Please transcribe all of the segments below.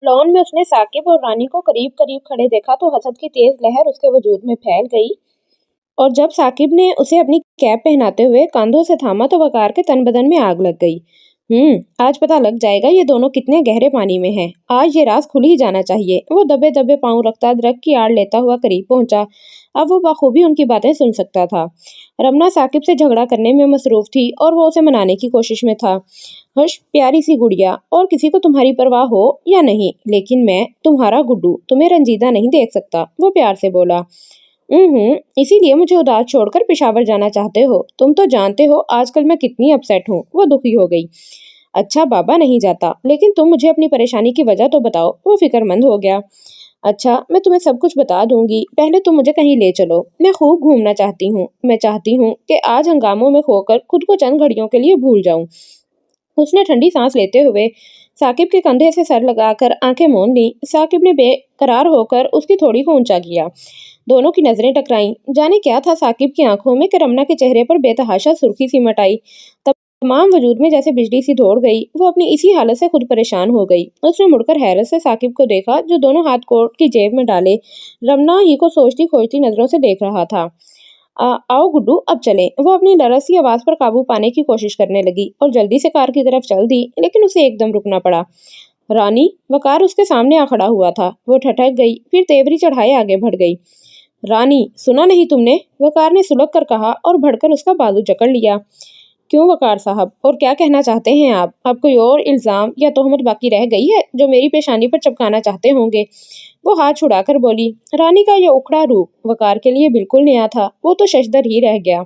Lawn में उसने साकिब और रानी को करीब करीब खड़े देखा तो हसद की तेज लहर उसके वजूद में फैल गई। और जब साकिब ने उसे अपनी कैप पहनाते हुए कंधों से थामा तो वकार के तन बदन में आग लग गई। आज पता लग जाएगा ये दोनों कितने गहरे पानी में हैं। आज ये राज खुल ही जाना चाहिए। वो दबे दबे पांव रखता दरख्त की आड़ लेता हुआ करीब पहुंचा। अब वो बखूबी उनकी बातें सुन सकता था। रमना साकिब से झगड़ा करने में मसरूफ थी और वो उसे मनाने की कोशिश में था। हर्ष प्यारी सी गुड़िया, और किसी को तुम्हारी परवाह हो या नहीं, लेकिन मैं तुम्हारा गुड्डू तुम्हें रंजीदा नहीं देख सकता, वो प्यार से बोला। इसीलिए मुझे उदास छोड़कर पेशावर जाना चाहते हो। तुम तो जानते हो आजकल मैं कितनी अपसेट हूँ। वो दुखी हो गई। अच्छा बाबा नहीं जाता, लेकिन तुम मुझे अपनी परेशानी की वजह तो बताओ। वो फिक्रमंद हो गया। अच्छा मैं तुम्हें सब कुछ बता दूंगी, पहले तुम मुझे कहीं ले चलो। मैं खूब घूमना चाहती हूँ। मैं चाहती हूँ कि आज हंगामों में खोकर खुद को चंद घड़ियों के लिए भूल जाऊं। उसने ठंडी सांस लेते हुए साकिब के कंधे से सर लगाकर आंखें मूंद ली। साकिब ने बेकरार होकर उसकी थोड़ी को ऊंचा किया। दोनों की नजरें टकराईं। जाने क्या था साकिब की आंखों में कि रमना के चेहरे पर बेतहाशा सुर्खी सी मटाई। तमाम वजूद में जैसे बिजली सी दौड़ गई। वो अपनी इसी हालत से खुद परेशान हो गई। उसने मुड़कर हैरत से साकिब को देखा, जो दोनों हाथ कोट की जेब में डाले रमना ही को सोचती खोजती नजरों से देख रहा था। आओ गुड्डू अब चलें। वो अपनी लरसी आवाज पर काबू पाने की कोशिश करने लगी और जल्दी से कार की तरफ चल दी, लेकिन उसे एकदम रुकना पड़ा। रानी, वकार उसके सामने आ खड़ा हुआ था। वो ठठक गई, फिर तेवरी चढ़ाए आगे बढ़ गई। रानी, सुना नहीं तुमने? वकार ने सुलग कर कहा और भड़कर उसका बाजू जकड़ लिया। क्यों वकार साहब, और क्या कहना चाहते हैं आप? अब कोई और इल्जाम या तोहमत बाकी रह गई है जो मेरी पेशानी पर चपकाना चाहते होंगे? वो हाथ छुड़ाकर बोली। रानी का यह उखड़ा रूप वकार के लिए बिल्कुल नया था। वो तो शशदर ही रह गया।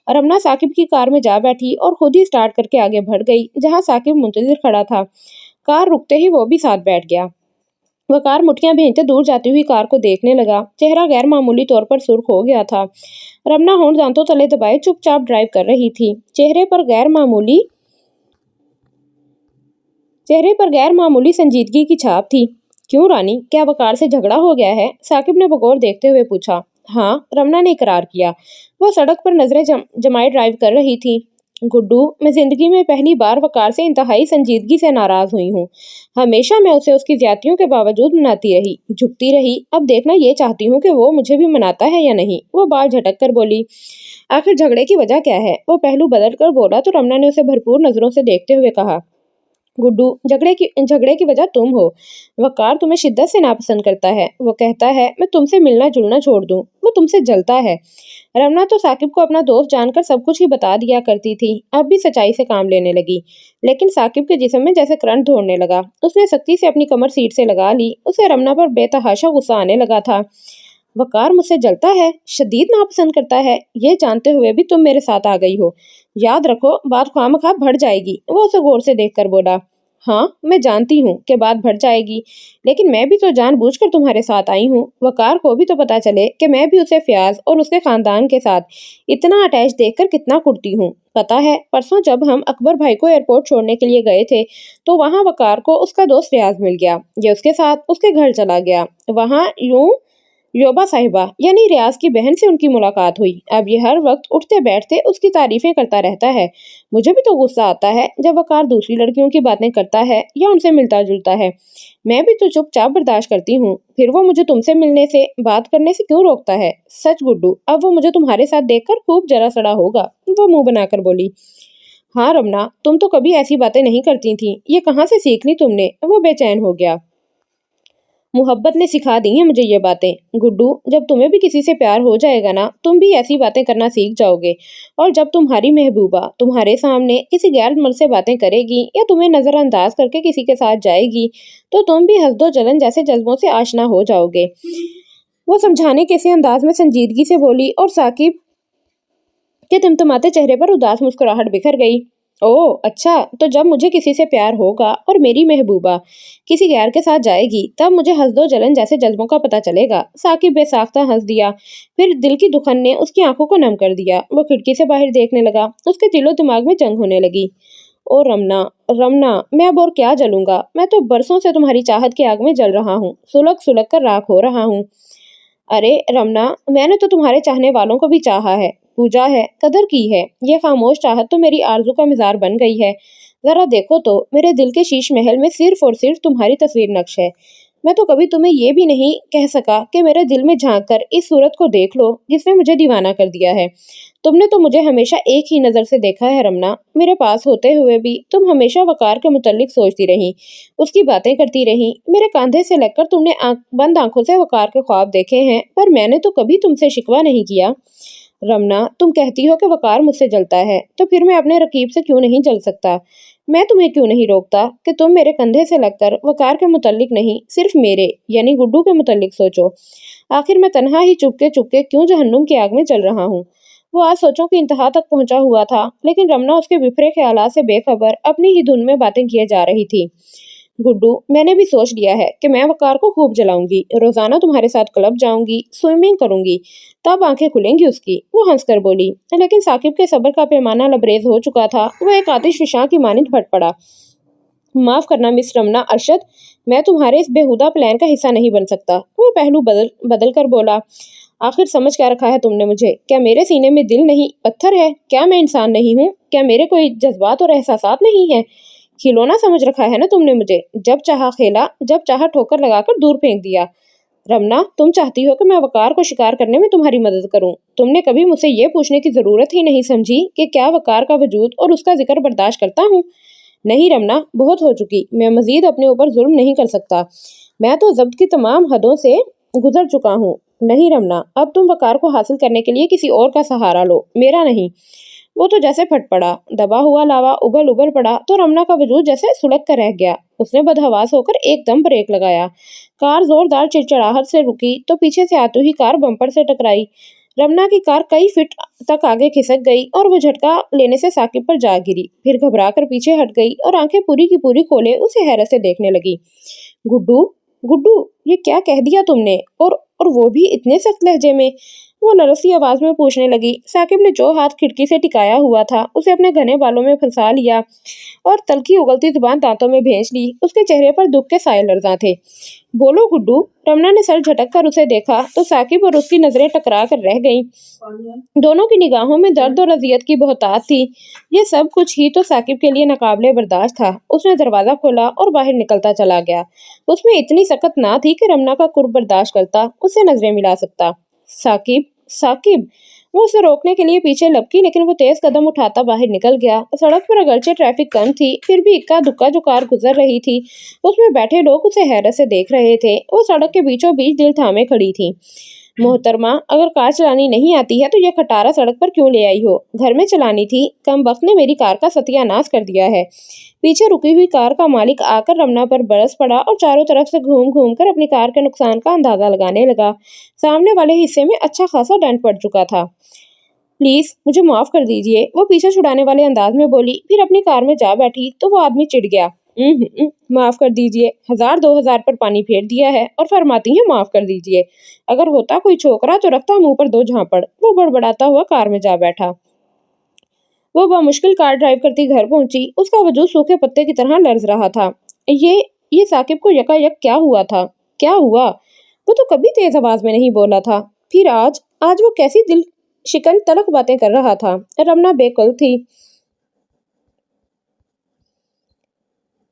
रमना साकिब की कार में जा बैठी और खुद ही स्टार्ट करके आगे बढ़ गई जहां साकिब मुंतजिर खड़ा था। कार रुकते ही वो भी साथ बैठ गया। वकार मुठ्ठियां भेजते दूर जाती हुई कार को देखने लगा। चेहरा गैर मामूली तौर पर सुर्ख हो गया था। रमना होंठ दांतों तले दबाए चुपचाप ड्राइव कर रही थी। चेहरे पर गैर मामूली संजीदगी की छाप थी। क्यों रानी, क्या वकार से झगड़ा हो गया है? साकिब ने बगौर देखते हुए पूछा। हाँ, रमना ने इकरार किया। वह सड़क पर नजरें जमाए ड्राइव कर रही थी। गुड्डू, मैं जिंदगी में पहली बार वकार से इंतहाई संजीदगी से नाराज हुई हूँ। हमेशा मैं उसे उसकी ज्यादतियों के बावजूद मनाती रही, झुकती रही। अब देखना ये चाहती हूँ कि वो मुझे भी मनाता है या नहीं। वो बाल झटक कर बोली। आखिर झगड़े की वजह क्या है? वो पहलू बदल कर बोला तो रमना ने उसे भरपूर नजरों से देखते हुए कहा। गुड्डू, झगड़े की वजह तुम हो। वकार तुम्हें शिद्दत से नापसंद करता है। वो कहता है मैं तुमसे मिलना जुलना छोड़ दूं। वो तुमसे जलता है। रमना तो साकिब को अपना दोस्त जानकर सब कुछ ही बता दिया करती थी। अब भी सच्चाई से काम लेने लगी, लेकिन साकिब के जिस्म में जैसे करंट दौड़ने लगा। उसने सख्ती से अपनी कमर सीट से लगा ली। उसे रमना पर बेतहाशा गुस्सा आने लगा था। वकार मुझसे जलता है, शदीद नापसंद करता है, ये जानते हुए भी तुम मेरे साथ आ गई हो। याद रखो, बात ख्वामख्वाह बढ़ जाएगी। वो उसे गौर से देखकर बोला। हाँ, मैं जानती हूँ कि बात बढ़ जाएगी, लेकिन मैं भी तो जानबूझकर तुम्हारे साथ आई हूँ। वकार को भी तो पता चले कि मैं भी उसे फयाज और उसके खानदान के साथ इतना अटैच देखकर कितना कुड़ती हूँ। पता है, परसों जब हम अकबर भाई को एयरपोर्ट छोड़ने के लिए गए थे तो वहाँ वकार को उसका दोस्त फयाज मिल गया। ये उसके साथ उसके घर चला गया। वहाँ यूं योबा साहिबा यानी रियाज की बहन से उनकी मुलाकात हुई। अब ये हर वक्त उठते बैठते उसकी तारीफें करता रहता है। मुझे भी तो गुस्सा आता है जब वकार दूसरी लड़कियों की बातें करता है या उनसे मिलता जुलता है। मैं भी तो चुपचाप बर्दाश्त करती हूँ। फिर वो मुझे तुमसे मिलने से बात करने से क्यों रोकता है? सच गुड्डू, अब वो मुझे तुम्हारे साथ देखकर खूब जरा सड़ा होगा। वो मुंह बनाकर बोली। हाँ रमना, तुम तो कभी ऐसी बातें नहीं करती थी। ये कहाँ से सीख ली तुमने? वो बेचैन हो गया। मोहब्बत ने सिखा दी हैं मुझे ये बातें। गुड्डू, जब तुम्हें भी किसी से प्यार हो जाएगा ना, तुम भी ऐसी बातें करना सीख जाओगे। और जब तुम्हारी महबूबा तुम्हारे सामने किसी गैर मर्द से बातें करेगी या तुम्हें नजरअंदाज करके किसी के साथ जाएगी, तो तुम भी हसदो जलन जैसे जज्बों से आशना हो जाओगे। वो समझाने के इसी अंदाज में संजीदगी से बोली और साकिब के टिमटिमाते चेहरे पर उदास मुस्कुराहट बिखर गई। ओह अच्छा, तो जब मुझे किसी से प्यार होगा और मेरी महबूबा किसी गैर के साथ जाएगी, तब मुझे हसदो जलन जैसे जज्बों का पता चलेगा। साकिब बेसाख्ता हंस दिया। फिर दिल की दुखन ने उसकी आंखों को नम कर दिया। वो खिड़की से बाहर देखने लगा। उसके दिलो दिमाग में जंग होने लगी। ओ रमना, रमना, मैं अब और क्या जलूंगा? मैं तो बरसों से तुम्हारी चाहत की आग में जल रहा हूँ, सुलग सुलग कर राख हो रहा हूँ। अरे रमना, मैंने तो तुम्हारे चाहने वालों को भी चाहा है, पूजा है, कदर की है। ये खामोश चाहत तो मेरी आरज़ू का मिज़ार बन गई है। ذرا دیکھو تو میرے دل کے شیش محل میں صرف اور صرف تمہاری تصویر نقش ہے۔ میں تو کبھی تمہیں یہ بھی نہیں کہہ سکا کہ میرے دل میں جھانک کر اس صورت کو دیکھ لو جس نے مجھے دیوانہ کر دیا ہے۔ تم نے تو مجھے ہمیشہ ایک ہی نظر سے دیکھا ہے رمنا، میرے پاس ہوتے ہوئے بھی تم ہمیشہ وقار کے متعلق سوچتی رہی، اس کی باتیں کرتی رہی۔ میرے کاندھے سے لگ کر تم نے بند آنکھوں سے وقار کے خواب دیکھے ہیں، پر میں نے تو کبھی تم سے شکوہ نہیں کیا۔ رمنا، تم کہتی ہو کہ وقار مجھ سے جلتا ہے، تو پھر میں اپنے رقیب سے کیوں نہیں جل سکتا؟ میں تمہیں کیوں نہیں روکتا کہ تم میرے کندھے سے لگ کر وقار کے متعلق نہیں، صرف میرے یعنی گڈو کے متعلق سوچو؟ آخر میں تنہا ہی چپکے کیوں جہنم کی آگ میں چل رہا ہوں؟ وہ آج سوچوں کی انتہا تک پہنچا ہوا تھا، لیکن رمنا اس کے بفرے خیالات سے بے خبر اپنی ہی دھن میں باتیں کیے جا رہی تھی۔ گڈو، میں نے بھی سوچ لیا ہے کہ میں وقار کو خوب جلاؤں گی، روزانہ تمہارے ساتھ کلب جاؤں گی، سوئمنگ کروں گی، تب آنکھیں کھلیں گی اس کی۔ وہ ہنس کر بولی، لیکن ثاقب کے صبر کا پیمانہ لبریز ہو چکا تھا، وہ ایک آتش فشاں کی مانند پھٹ پڑا۔ معاف کرنا مس رمنا ارشد، میں تمہارے اس بےہودہ پلان کا حصہ نہیں بن سکتا۔ وہ پہلو بدل کر بولا، آخر سمجھ کیا رکھا ہے تم نے مجھے؟ کیا میرے سینے میں دل نہیں پتھر ہے؟ کیا میں انسان نہیں ہوں؟ کیا میرے کوئی جذبات اور احساسات نہیں ہیں؟ کھلونا سمجھ رکھا ہے نا تم نے مجھے؟ جب چاہا کھیلا، جب چاہا ٹھوکر لگا کر دور پھینک دیا۔ رمنا، تم چاہتی ہو کہ میں وقار کو شکار کرنے میں تمہاری مدد کروں؟ تم نے کبھی مجھ سے یہ پوچھنے کی ضرورت ہی نہیں سمجھی کہ کیا وقار کا وجود اور اس کا ذکر برداشت کرتا ہوں؟ نہیں رمنا، بہت ہو چکی، میں مزید اپنے اوپر ظلم نہیں کر سکتا، میں تو ضبط کی تمام حدوں سے گزر چکا ہوں۔ نہیں رمنا، اب تم وقار کو حاصل کرنے کے لیے کسی اور کا سہارا لو، میرا نہیں۔ وہ تو جیسے پھٹ پڑا، دبا ہوا لاوا ابل پڑا تو رمنا کا وجود جیسے سلگ کر رہ گیا۔ اس نے بدحواس ہو کر ایک دم بریک لگایا، کار زوردار چڑچڑاہٹ سے رکی تو پیچھے سے آتی ہوئی کار بمپر سے ٹکرائی۔ رمنا کی کار کئی فٹ تک آگے کھسک گئی اور وہ جھٹکا لینے سے ثاقب پر جا گری، پھر گھبرا کر پیچھے ہٹ گئی اور آنکھیں پوری کی پوری کھولے اسے حیرت سے دیکھنے لگی۔ گڈو، گڈو، یہ کیا کہہ دیا تم نے؟ اور وہ بھی اتنے سخت لہجے میں؟ وہ لرزتی آواز میں پوچھنے لگی۔ ثاقب نے جو ہاتھ کھڑکی سے ٹکایا ہوا تھا اسے اپنے گھنے بالوں میں پھنسا لیا اور تلخی اگلتی زبان دانتوں میں بھینچ لی۔ اس کے چہرے پر دکھ کے سائے لرزاں تھے۔ بولو گڈو۔ رمنا نے سر جھٹک کر اسے دیکھا تو ثاقب اور اس کی نظریں ٹکرا کر رہ گئیں۔ دونوں کی نگاہوں میں درد اور اذیت کی بہتات تھی۔ یہ سب کچھ ہی تو ثاقب کے لیے ناقابل برداشت تھا۔ اس نے دروازہ کھولا اور باہر نکلتا چلا گیا۔ اس میں اتنی سخت نہ تھی کہ رمنا کا قرب برداشت کرتا، اس سے نظریں ملا سکتا۔ ثاقب، ثاقب! وہ اسے روکنے کے لیے پیچھے لپکی، لیکن وہ تیز قدم اٹھاتا باہر نکل گیا۔ سڑک پر اگرچہ ٹریفک کم تھی، پھر بھی اکا دکا جو کار گزر رہی تھی اس میں بیٹھے لوگ اسے حیرت سے دیکھ رہے تھے۔ وہ سڑک کے بیچوں بیچ دل تھامے کھڑی تھی۔ محترمہ، اگر کار چلانی نہیں آتی ہے تو یہ کھٹارا سڑک پر کیوں لے آئی ہو؟ گھر میں چلانی تھی، کم بخت نے میری کار کا ستیہ ناش کر دیا ہے۔ پیچھے رکی ہوئی کار کا مالک آ کر رمنا پر برس پڑا اور چاروں طرف سے گھوم کر اپنی کار کے نقصان کا اندازہ لگانے لگا۔ سامنے والے حصے میں اچھا خاصا ڈنٹ پڑ چکا تھا۔ پلیز مجھے معاف کر دیجئے، وہ پیچھے چھڑانے والے انداز میں بولی، پھر اپنی کار میں جا بیٹھی تو وہ آدمی چڑ گیا۔ معاف کر دیجئے، 1000 2000 پر پانی پھیر دیا ہے اور فرماتی ہیں معاف کر دیجئے؟ اگر ہوتا کوئی چھوکرا تو رکھتا منہ پر 2 جھاپڑ۔ وہ بڑبڑاتا ہوا کار میں جا بیٹھا۔ وہ بمشکل کار ڈرائیو کرتی گھر پہنچی، اس کا وجود سوکھے پتے کی طرح لرز رہا تھا۔ یہ ثاقب کو یکایک کیا ہوا تھا؟ کیا ہوا؟ وہ تو کبھی تیز آواز میں نہیں بولا تھا، پھر آج وہ کیسی دل شکن تلخ باتیں کر رہا تھا۔ رمنا بے قل تھی۔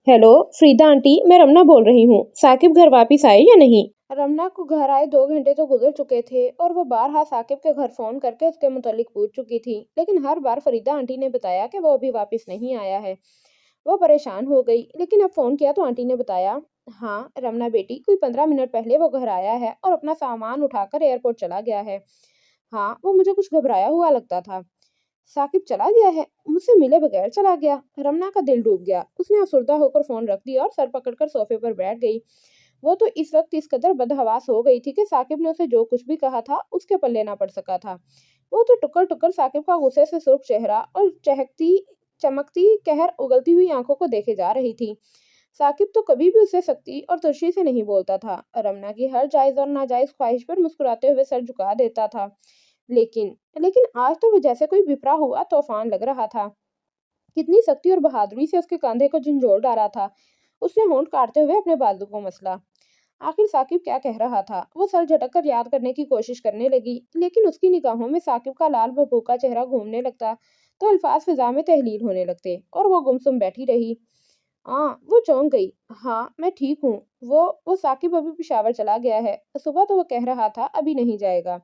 ہیلو فریدا آنٹی، میں رمنا بول رہی ہوں، ثاقب گھر واپس آئے یا نہیں؟ رمنا کو گھر آئے 2 گھنٹے تو گزر چکے تھے اور وہ بارہا ثاقب کے گھر فون کر کے اس کے متعلق پوچھ چکی تھی، لیکن ہر بار فریدا آنٹی نے بتایا کہ وہ ابھی واپس نہیں آیا ہے۔ وہ پریشان ہو گئی، لیکن اب فون کیا تو آنٹی نے بتایا، ہاں رمنا بیٹی، کوئی 15 منٹ پہلے وہ گھر آیا ہے اور اپنا سامان اٹھا کر ایئرپورٹ چلا گیا ہے۔ ہاں، وہ مجھے کچھ گھبرایا ہوا لگتا تھا۔ ثاقب چلا گیا ہے؟ مجھ سے ملے بغیر چلا گیا؟ رمنا کا دل ڈوب گیا۔ اس نے افسردہ ہو کر فون رکھ دیا اور سر پکڑ کر صوفے پر بیٹھ گئی۔ وہ تو اس وقت اس قدر بدحواس ہو گئی تھی کہ ثاقب نے اسے جو کچھ بھی کہا تھا اس کے پلے نہ پڑ سکا تھا۔ وہ تو ٹکر ثاقب کا غصے سے سرخ چہرہ اور چمکتی قہر اگلتی ہوئی آنکھوں کو دیکھے جا رہی تھی۔ ثاقب تو کبھی بھی اسے سختی اور ترشی سے نہیں بولتا تھا، رمنا کی ہر جائز اور ناجائز خواہش پر مسکراتے ہوئے سر جھکا دیتا تھا، لیکن آج تو وہ جیسے کوئی بپھرا ہوا طوفان لگ رہا تھا۔ کتنی سختی اور بہادری سے اس کے کاندھے کو جھنجھوڑ ڈالا تھا۔ اس نے ہونٹ کاٹتے ہوئے اپنے بازو کو مسلا۔ आखिर साकिब क्या कह रहा था? वो सर झटक कर याद करने की कोशिश करने लगी, लेकिन उसकी निगाहों में साकिब का लाल भभूका चेहरा घूमने लगता तो अल्फाज फिजा में तहलील होने लगते और वो गुमसुम बैठी रही। हाँ, वो चौंक गई। हाँ, मैं ठीक हूँ। वो साकिब अभी पेशावर चला गया है। सुबह तो वो कह रहा था अभी नहीं जाएगा।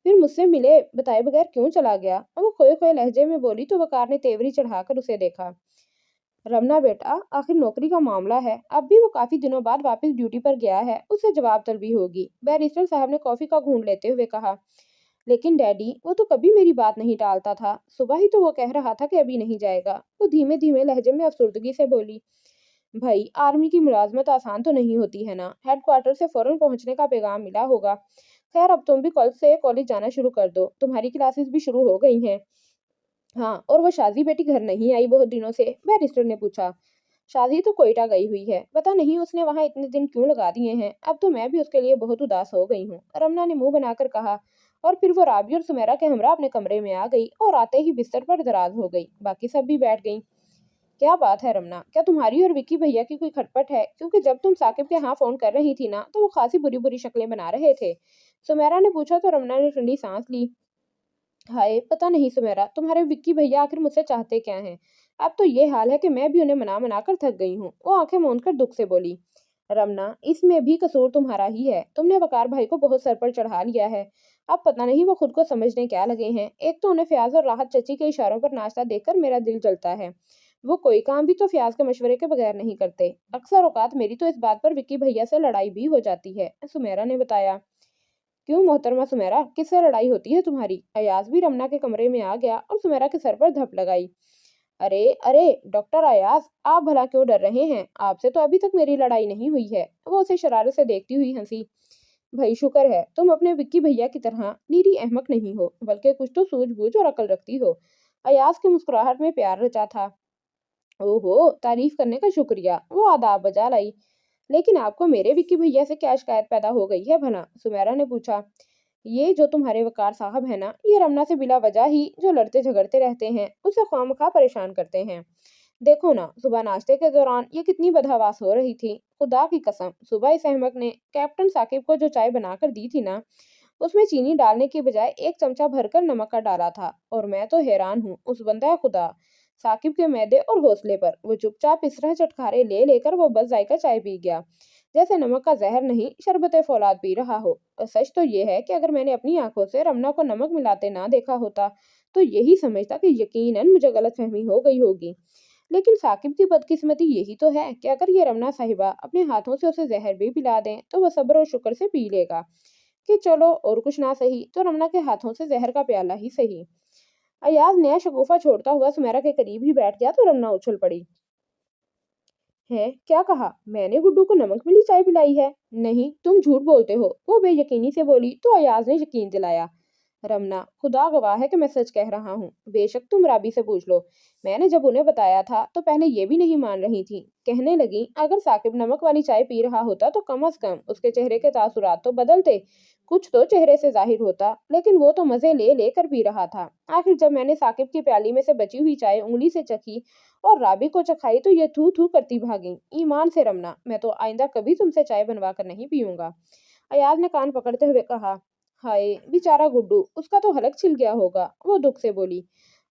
फिर मुझसे मिले बताए बगैर क्यों चला गया? वो खोए खोए लहजे में बोली तो वकार ने तेवरी चढ़ाकर उसे देखा। रमना बेटा, आखिर नौकरी का मामला है। अब भी वो काफी दिनों बाद वापस ड्यूटी पर गया है, उसे जवाब तलबी होगी। बैरिस्टर साहब ने कॉफी का घूंट लेते हुए कहा। लेकिन डैडी, वो तो कभी मेरी बात नहीं टालता था। सुबह ही तो वो कह रहा था कि अभी नहीं जाएगा। वो धीमे धीमे लहजे में अफसुर्दगी से बोली। भाई, आर्मी की मुलाजमत आसान तो नहीं होती है ना। हेडक्वार्टर से फौरन पहुंचने का पैगाम मिला होगा। खैर, अब तुम भी कल से कॉलेज जाना शुरू कर दो। तुम्हारी क्लासेस भी शुरू हो गई हैं। हाँ, और वो शाजी बेटी घर नहीं आई बहुत दिनों से? बैरिस्टर ने पूछा। शादी तो कोयटा गई हुई है। पता नहीं उसने वहां इतने दिन क्यों लगा दिए हैं। अब तो मैं भी उसके लिए बहुत उदास हो गई हूँ, रमना ने मुंह बनाकर कहा। और फिर वो राबी और सुमेरा के हमरा अपने कमरे में आ गई और आते ही बिस्तर पर दराज हो गई। बाकी सब भी बैठ गईं। क्या बात है रमना, क्या तुम्हारी और विक्की भैया की कोई खटपट है? क्योंकि जब तुम साकिब के यहाँ फोन कर रही थी ना, तो वो खासी बुरी बुरी शक्लें बना रहे थे। सुमेरा ने पूछा तो रमना ने ठंडी सांस ली। हाय, पता नहीं सुमेरा, तुम्हारे विक्की भैया आखिर मुझसे चाहते क्या हैं? अब तो ये हाल है कि मैं भी उन्हें मना मना कर थक गई हूँ। वो आंखें मूंद कर दुख से बोली। रमना, इसमें भी कसूर तुम्हारा ही है। तुमने वकार भाई को बहुत सर पर चढ़ा लिया है। अब पता नहीं वो खुद को समझने क्या लगे हैं। एक तो उन्हें फयाज और राहत चची के इशारों पर नाचता देखकर मेरा दिल जलता है। वो कोई काम भी तो फयाज के मशवरे के बगैर नहीं करते। अक्सर औकात मेरी तो इस बात पर विक्की भैया से लड़ाई भी हो जाती है, सुमेरा ने बताया। क्यों मोहतरमा सुमेरा, किससे लड़ाई होती है तुम्हारी? अयाज भी रमना के कमरे में आ गया और सुमेरा के सर पर धप लगाई। अरे अरे, डॉक्टर अयाज, आप भला क्यों डर रहे हैं? आपसे तो अभी तक मेरी लड़ाई नहीं हुई है। वो उसे शरारत से देखती हुई हंसी। भाई शुक्र है तुम अपने विक्की भैया की तरह नीरी अहमक नहीं हो, बल्कि कुछ तो सूझबूझ और अकल रखती हो। अयाज की मुस्कुराहट में प्यार रचा था। ओहो, तारीफ करने का शुक्रिया, वो आदाब बजा लाई। लेकिन आपको मेरे विक्की भैया से क्या शिकायत पैदा हो गई है भला? सुमेरा ने पूछा। ये जो तुम्हारे वकार साहब है ना, ये रमना से बिला वजह ही जो लड़ते झगड़ते रहते हैं, उसे खामखा परेशान करते हैं। देखो ना, सुबह नाश्ते के दौरान ये कितनी बदहवास हो रही थी। खुदा की कसम, सुबह इस अहमक ने कैप्टन साकिब को जो चाय बनाकर दी थी ना, उसमें चीनी डालने की बजाय एक चमचा भरकर नमक का डाला था। और मैं तो हैरान हूँ उस बंदा खुदा साकिब के मैदे और हौसले पर। वो चुपचाप इस तरह चटखारे ले लेकर वो बस जायका चाय पी गया, जैसे नमक का जहर नहीं शरबत फौलाद पी रहा हो। और सच तो ये है कि अगर मैंने अपनी आंखों से रमना को नमक मिलाते ना देखा होता, तो यही समझता कि यकीनन मुझे गलतफहमी हो गई होगी। लेकिन साकिब की बदकिस्मती यही तो है कि अगर ये रमना साहिबा अपने हाथों से उसे जहर भी पिला दें, तो वह सब्र और शुक्र से पी लेगा कि चलो और कुछ ना सही तो रमना के हाथों से जहर का प्याला ही सही। अयाज नया शगुफा छोड़ता हुआ सुमेरा के करीब ही बैठ गया तो रमना उछल पड़ी। है क्या कहा? मैंने गुड्डू को नमक मिली चाय पिलाई है? नहीं, तुम झूठ बोलते हो, वो बेयकीनी से बोली तो अयाज ने यकीन दिलाया। रमना, खुदा गवाह है कि मैं सच कह रहा हूँ। बेशक तुम राबी से पूछ लो। मैंने जब उन्हें बताया था तो पहले ये भी नहीं मान रही थी। कहने लगी अगर साकिब नमक वाली चाय पी रहा होता तो कम से कम उसके चेहरे के तासुरात तो बदलते, कुछ तो चेहरे से जाहिर होता। लेकिन वो तो मजे ले लेकर पी रहा था। आखिर जब मैंने साकिब की प्याली में से बची हुई चाय उंगली से चखी और राबी को चखाई तो ये थू थू करती भागी। ईमान से रमना, मैं तो आइंदा कभी तुमसे चाय बनवा कर नहीं पीऊंगा। अयाज ने कान पकड़ते हुए कहा। हाय बेचारा गुड्डू, उसका तो हलक छिल गया होगा, वो दुख से बोली।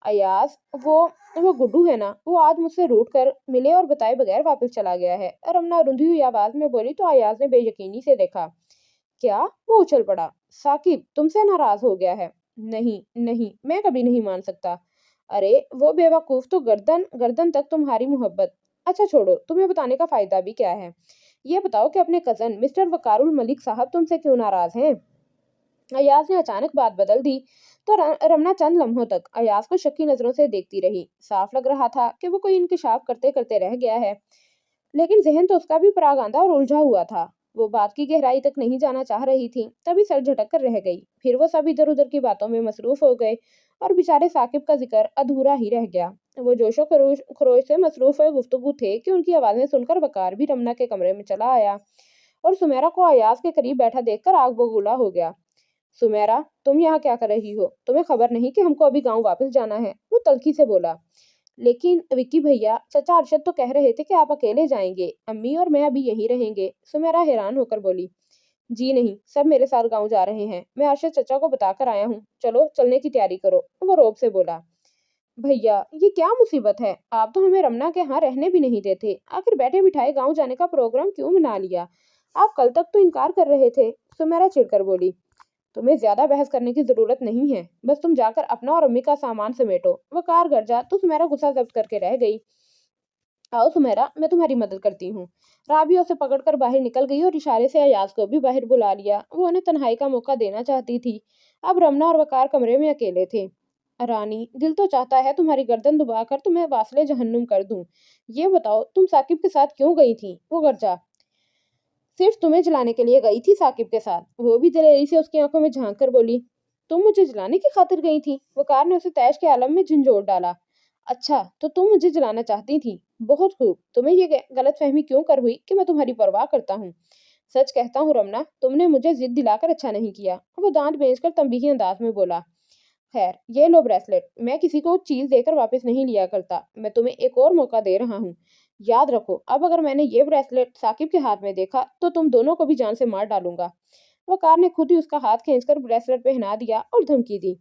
अयाज, वो गुड्डू है ना, वो आज मुझसे रूठ कर मिले और बताए बगैर वापस चला गया है। रमना रुंधी हुई आवाज में बोली तो अयाज ने बेयकीनी से देखा। क्या? वो उछल पड़ा। साकिब तुमसे नाराज हो गया है? नहीं नहीं, मैं कभी नहीं मान सकता। अरे वो बेवकूफ तो गर्दन गर्दन तक तुम्हारी मोहब्बत। अच्छा छोड़ो, तुम्हें बताने का फायदा भी क्या है? ये बताओ कि अपने कजन मिस्टर वकारुल मलिक साहब तुमसे क्यों नाराज हैं? अयाज ने अचानक बात बदल दी तो रमना चंद लम्हों तक अयाज को शक्की नजरों से देखती रही। साफ लग रहा था कि वो कोई इंकिशाफ करते करते रह गया है, लेकिन जहन तो उसका भी परागंदा और उलझा हुआ था। वो बात की गहराई तक नहीं जाना चाह रही थी, तभी सर झटक कर रह गई। फिर वो सब इधर उधर की बातों में मसरूफ हो गए और बेचारे साकिब का जिक्र अधूरा ही रह गया। वो जोशो खरोश खरोश से मसरूफ हुए गुफ्तगू थे कि उनकी आवाजें सुनकर वकार भी रमना के कमरे में चला आया और सुमेरा को अयाज के करीब बैठा देखकर आग बबूला हो गया। सुमेरा, तुम यहाँ क्या कर रही हो? तुम्हें खबर नहीं कि हमको अभी गांव वापस जाना है? वो तल्खी से बोला। लेकिन विक्की भैया, चाचा अरशद तो कह रहे थे कि आप अकेले जाएंगे, अम्मी और मैं अभी यहीं रहेंगे। सुमेरा हैरान होकर बोली, जी नहीं, सब मेरे साथ गाँव जा रहे हैं। मैं अरशद चाचा को बताकर आया हूँ, चलो चलने की तैयारी करो। वो रोब से बोला, भैया ये क्या मुसीबत है, आप तो हमें रमना के यहाँ रहने भी नहीं देते, आखिर बैठे बिठाए गाँव जाने का प्रोग्राम क्यों बना लिया? आप कल तक तो इनकार कर रहे थे। सुमेरा चिढ़कर बोली, तुम्हें ज्यादा बहस करने की जरूरत नहीं है, बस तुम जाकर अपना और अम्मी का सामान समेटो। वकार गरजा तो सुमेरा गुस्सा जब्त करके रह गई। आओ सुमेरा, मैं तुम्हारी मदद करती हूँ। राबिया उसे पकड़कर बाहर निकल गई और इशारे से अयाज को भी बाहर बुला लिया। वो उन्हें तन्हाई का मौका देना चाहती थी। अब रमना और वकार कमरे में अकेले थे। रानी, दिल तो चाहता है तुम्हारी गर्दन दबाकर तुम्हें वासले जहन्नुम कर दूं। ये बताओ, तुम साकिब के साथ क्यों गई थी? वो गरजा, सिर्फ तुम्हें जलाने के लिए गई थी साकिब के साथ। वो भी दिलेरी से उसकी आंखों में झांक कर बोली, तुम मुझे जलाने की खातिर गई थी? वकार ने उसे तैश के आलम में झंझोड़ डाला। अच्छा, तो तुम मुझे जलाना चाहती थी। बहुत खूब। तुम्हें ये गलत फहमी क्यों कर हुई कि मैं तुम्हारी परवाह करता हूँ? सच कहता हूँ रमना, तुमने मुझे जिद दिलाकर अच्छा नहीं किया। वो दांत बेचकर तंबीही अंदाज में बोला, खैर ये लो ब्रेसलेट, मैं किसी को चीज देकर वापस नहीं लिया करता। मैं तुम्हें एक और मौका दे रहा हूँ। याद रखो, अब अगर मैंने ये ब्रेसलेट साकिब के हाथ में देखा तो तुम दोनों को भी जान से मार डालूंगा। वकार ने खुद ही उसका हाथ खींचकर ब्रेसलेट पहना दिया और धमकी दी,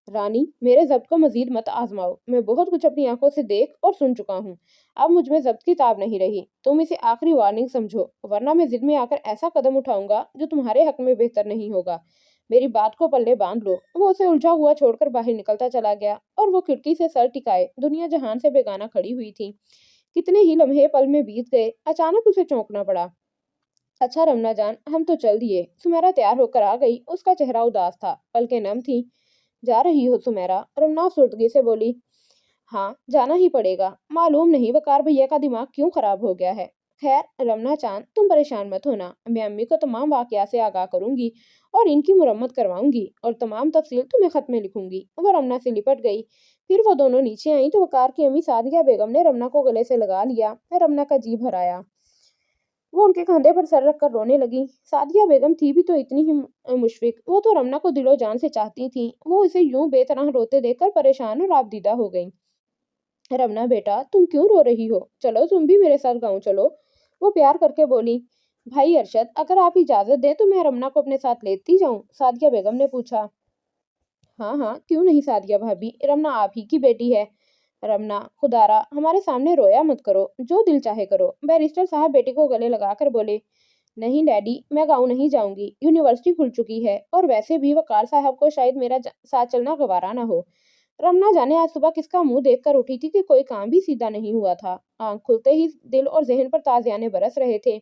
रानी मेरे जब्त को मजीद मत आजमाओ। मैं बहुत कुछ अपनी आंखों से देख और सुन चुका हूँ। अब मुझ में जब्त की ताब नहीं रही। तुम इसे आखिरी वार्निंग समझो, वरना मैं जिद में आकर ऐसा कदम उठाऊंगा जो तुम्हारे हक में बेहतर नहीं होगा। मेरी बात को पल्ले बांध लो। वो उसे उलझा हुआ छोड़कर बाहर निकलता चला गया और वो खिड़की से सर टिकाए दुनिया जहान से बेगाना खड़ी हुई थी। कितने ही लम्हे पल में बीत गए। अचानक उसे चौंकना पड़ा। अच्छा रमना जान, हम तो चल दिए। सुमेरा तैयार होकर आ गई। उसका चेहरा उदास था, पलकें नम थी। जा रही हो सुमेरा? रमना सुर्दगी से बोली, हाँ जाना ही पड़ेगा। मालूम नहीं वकार भैया का दिमाग क्यों खराब हो गया है। खैर रमना चांद, तुम परेशान मत होना। मैं अम्मी को तमाम वाकया से आगाह करूंगी और इनकी मुरम्मत करवाऊंगी और तमाम तफसील तुम्हें खत में लिखूंगी। वो रमना से लिपट गई। फिर वो दोनों नीचे आई तो वकार की अम्मी सादिया बेगम ने रमना को गले से लगा लिया। रमना का जी भर आया। वो उनके कंधे पर सर रखकर रोने लगी। सादिया बेगम थी भी तो इतनी ही मुशफिक। वो तो रमना को दिलो जान से चाहती थी। वो इसे यूं बेतरह रोते देखकर परेशान और आपदीदा हो गई। रमना बेटा, तुम क्यों रो रही हो? चलो तुम भी मेरे साथ गाँव चलो। वो प्यार करके बोली। भाई अरशद, अगर आप इजाजत दें तो मैं रमना को अपने साथ लेती जाऊं? सादिया बेगम ने पूछा। हाँ हाँ, क्यों नहीं सादिया भाभी, रमना आप ही की बेटी है। रमना, खुदारा हमारे सामने रोया मत करो, जो दिल चाहे करो। बैरिस्टर साहब बेटी को गले लगाकर बोले, नहीं डैडी, मैं गाँव नहीं जाऊंगी। यूनिवर्सिटी खुल चुकी है और वैसे भी वकार साहब को शायद मेरा साथ चलना गवारा ना हो। रमना जाने आज सुबह किसका मुंह देखकर उठी थी कि कोई काम भी सीधा नहीं हुआ था। आंख खुलते ही दिल और जहन पर ताज़ियाने बरस रहे थे।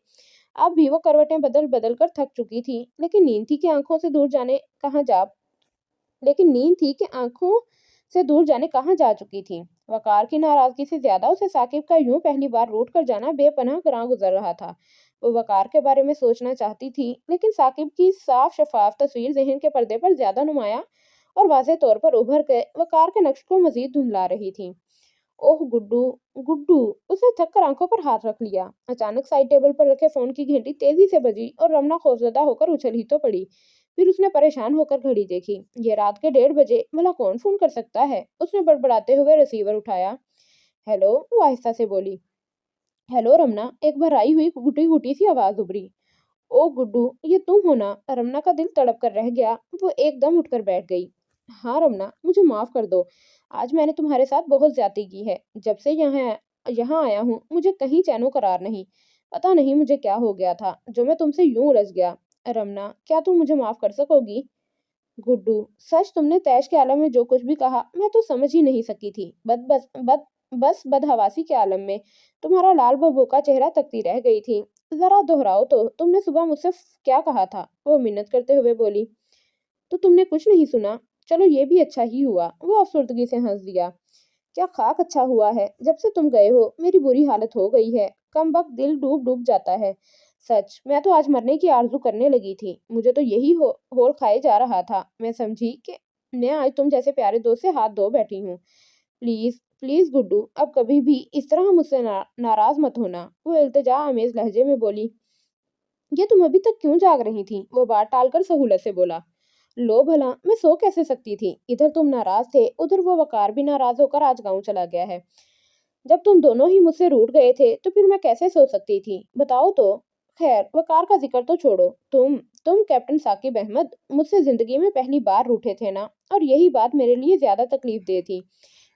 अब भी वो करवटें बदल बदल कर थक चुकी थी, लेकिन नींद थी कि आंखों से दूर जाने कहाँ जा लेकिन नींद थी कि आंखों से दूर जाने कहाँ जा चुकी थी। वकार की नाराजगी से ज्यादा उसे साकिब का यूं पहली बार रूठ कर जाना बेपनाह ग्रां गुजर रहा था। वो वकार के बारे में सोचना चाहती थी, लेकिन साकिब की साफ शफाफ तस्वीर जहन के पर्दे पर ज्यादा नुमाया और वाज़ेह तौर पर उभर के वकार के नक्श को मजीद धुंधला रही थी। ओह गुड्डू, गुड्डू। उसने थक कर आंखों पर हाथ रख लिया। अचानक साइड टेबल पर रखे फोन की घंटी तेजी से बजी और रमना खौफजदा होकर उछल ही तो पड़ी। फिर उसने परेशान होकर घड़ी देखी। ये रात के 1:30 बजे, भला कौन फोन कर सकता है? उसने बड़बड़ाते हुए रिसीवर उठाया। हेलो, वो आहिस्ता से बोली। हेलो रमना, एक बार आई हुई घुटी घुटी सी आवाज उभरी। ओ गुड्डू, ये तुम हो ना? रमना का दिल तड़प कर रह गया। वो एकदम उठकर बैठ गई। हाँ रमना, मुझे माफ कर दो। आज मैंने तुम्हारे साथ बहुत ज्यादती की है। जब से यहाँ यहाँ आया हूँ मुझे कहीं चैनो करार नहीं। पता नहीं मुझे क्या हो गया था जो मैं तुमसे यूं उलझ गया। रमना, क्या तुम मुझे माफ कर सकोगी? गुड्डू, सच तुमने तैश के आलम में जो कुछ भी कहा मैं तो समझ ही नहीं सकी थी। बस बदहवासी के आलम में तुम्हारा लाल बबू का चेहरा तकती रह गई थी। जरा दोहराओ तो, तुमने सुबह मुझसे क्या कहा था? वो मिन्नत करते हुए बोली। तो तुमने कुछ नहीं सुना? चलो ये भी अच्छा ही हुआ। वो अफसुर्दगी से हंस दिया। क्या खाक अच्छा हुआ है, जब से तुम गए हो मेरी बुरी हालत हो गई है। कम वक्त दिल डूब डूब जाता है। सच, मैं तो आज मरने की आरजू करने लगी थी। मुझे तो यही होल खाए जा रहा था। मैं समझी कि मैं आज तुम जैसे प्यारे दोस्त से हाथ धो बैठी हूँ। प्लीज प्लीज गुड्डू, अब कभी भी इस तरह मुझसे नाराज मत होना। वो इल्तिजा आमेज लहजे में बोली। ये तुम अभी तक क्यों जाग रही थी? वो बात टालकर सहूलत से बोला। लो भला, मैं सो कैसे सकती थी? इधर तुम नाराज थे, उधर वो वकार भी नाराज होकर आज गाँव चला गया है। जब तुम दोनों ही मुझसे रूठ गए थे तो फिर मैं कैसे सोच सकती थी, बताओ तो। खैर, वकार का जिक्र तो छोड़ो। तुम कैप्टन साकिब अहमद मुझसे जिंदगी में पहली बार रूठे थे ना, और यही बात मेरे लिए ज्यादा तकलीफ दे थी।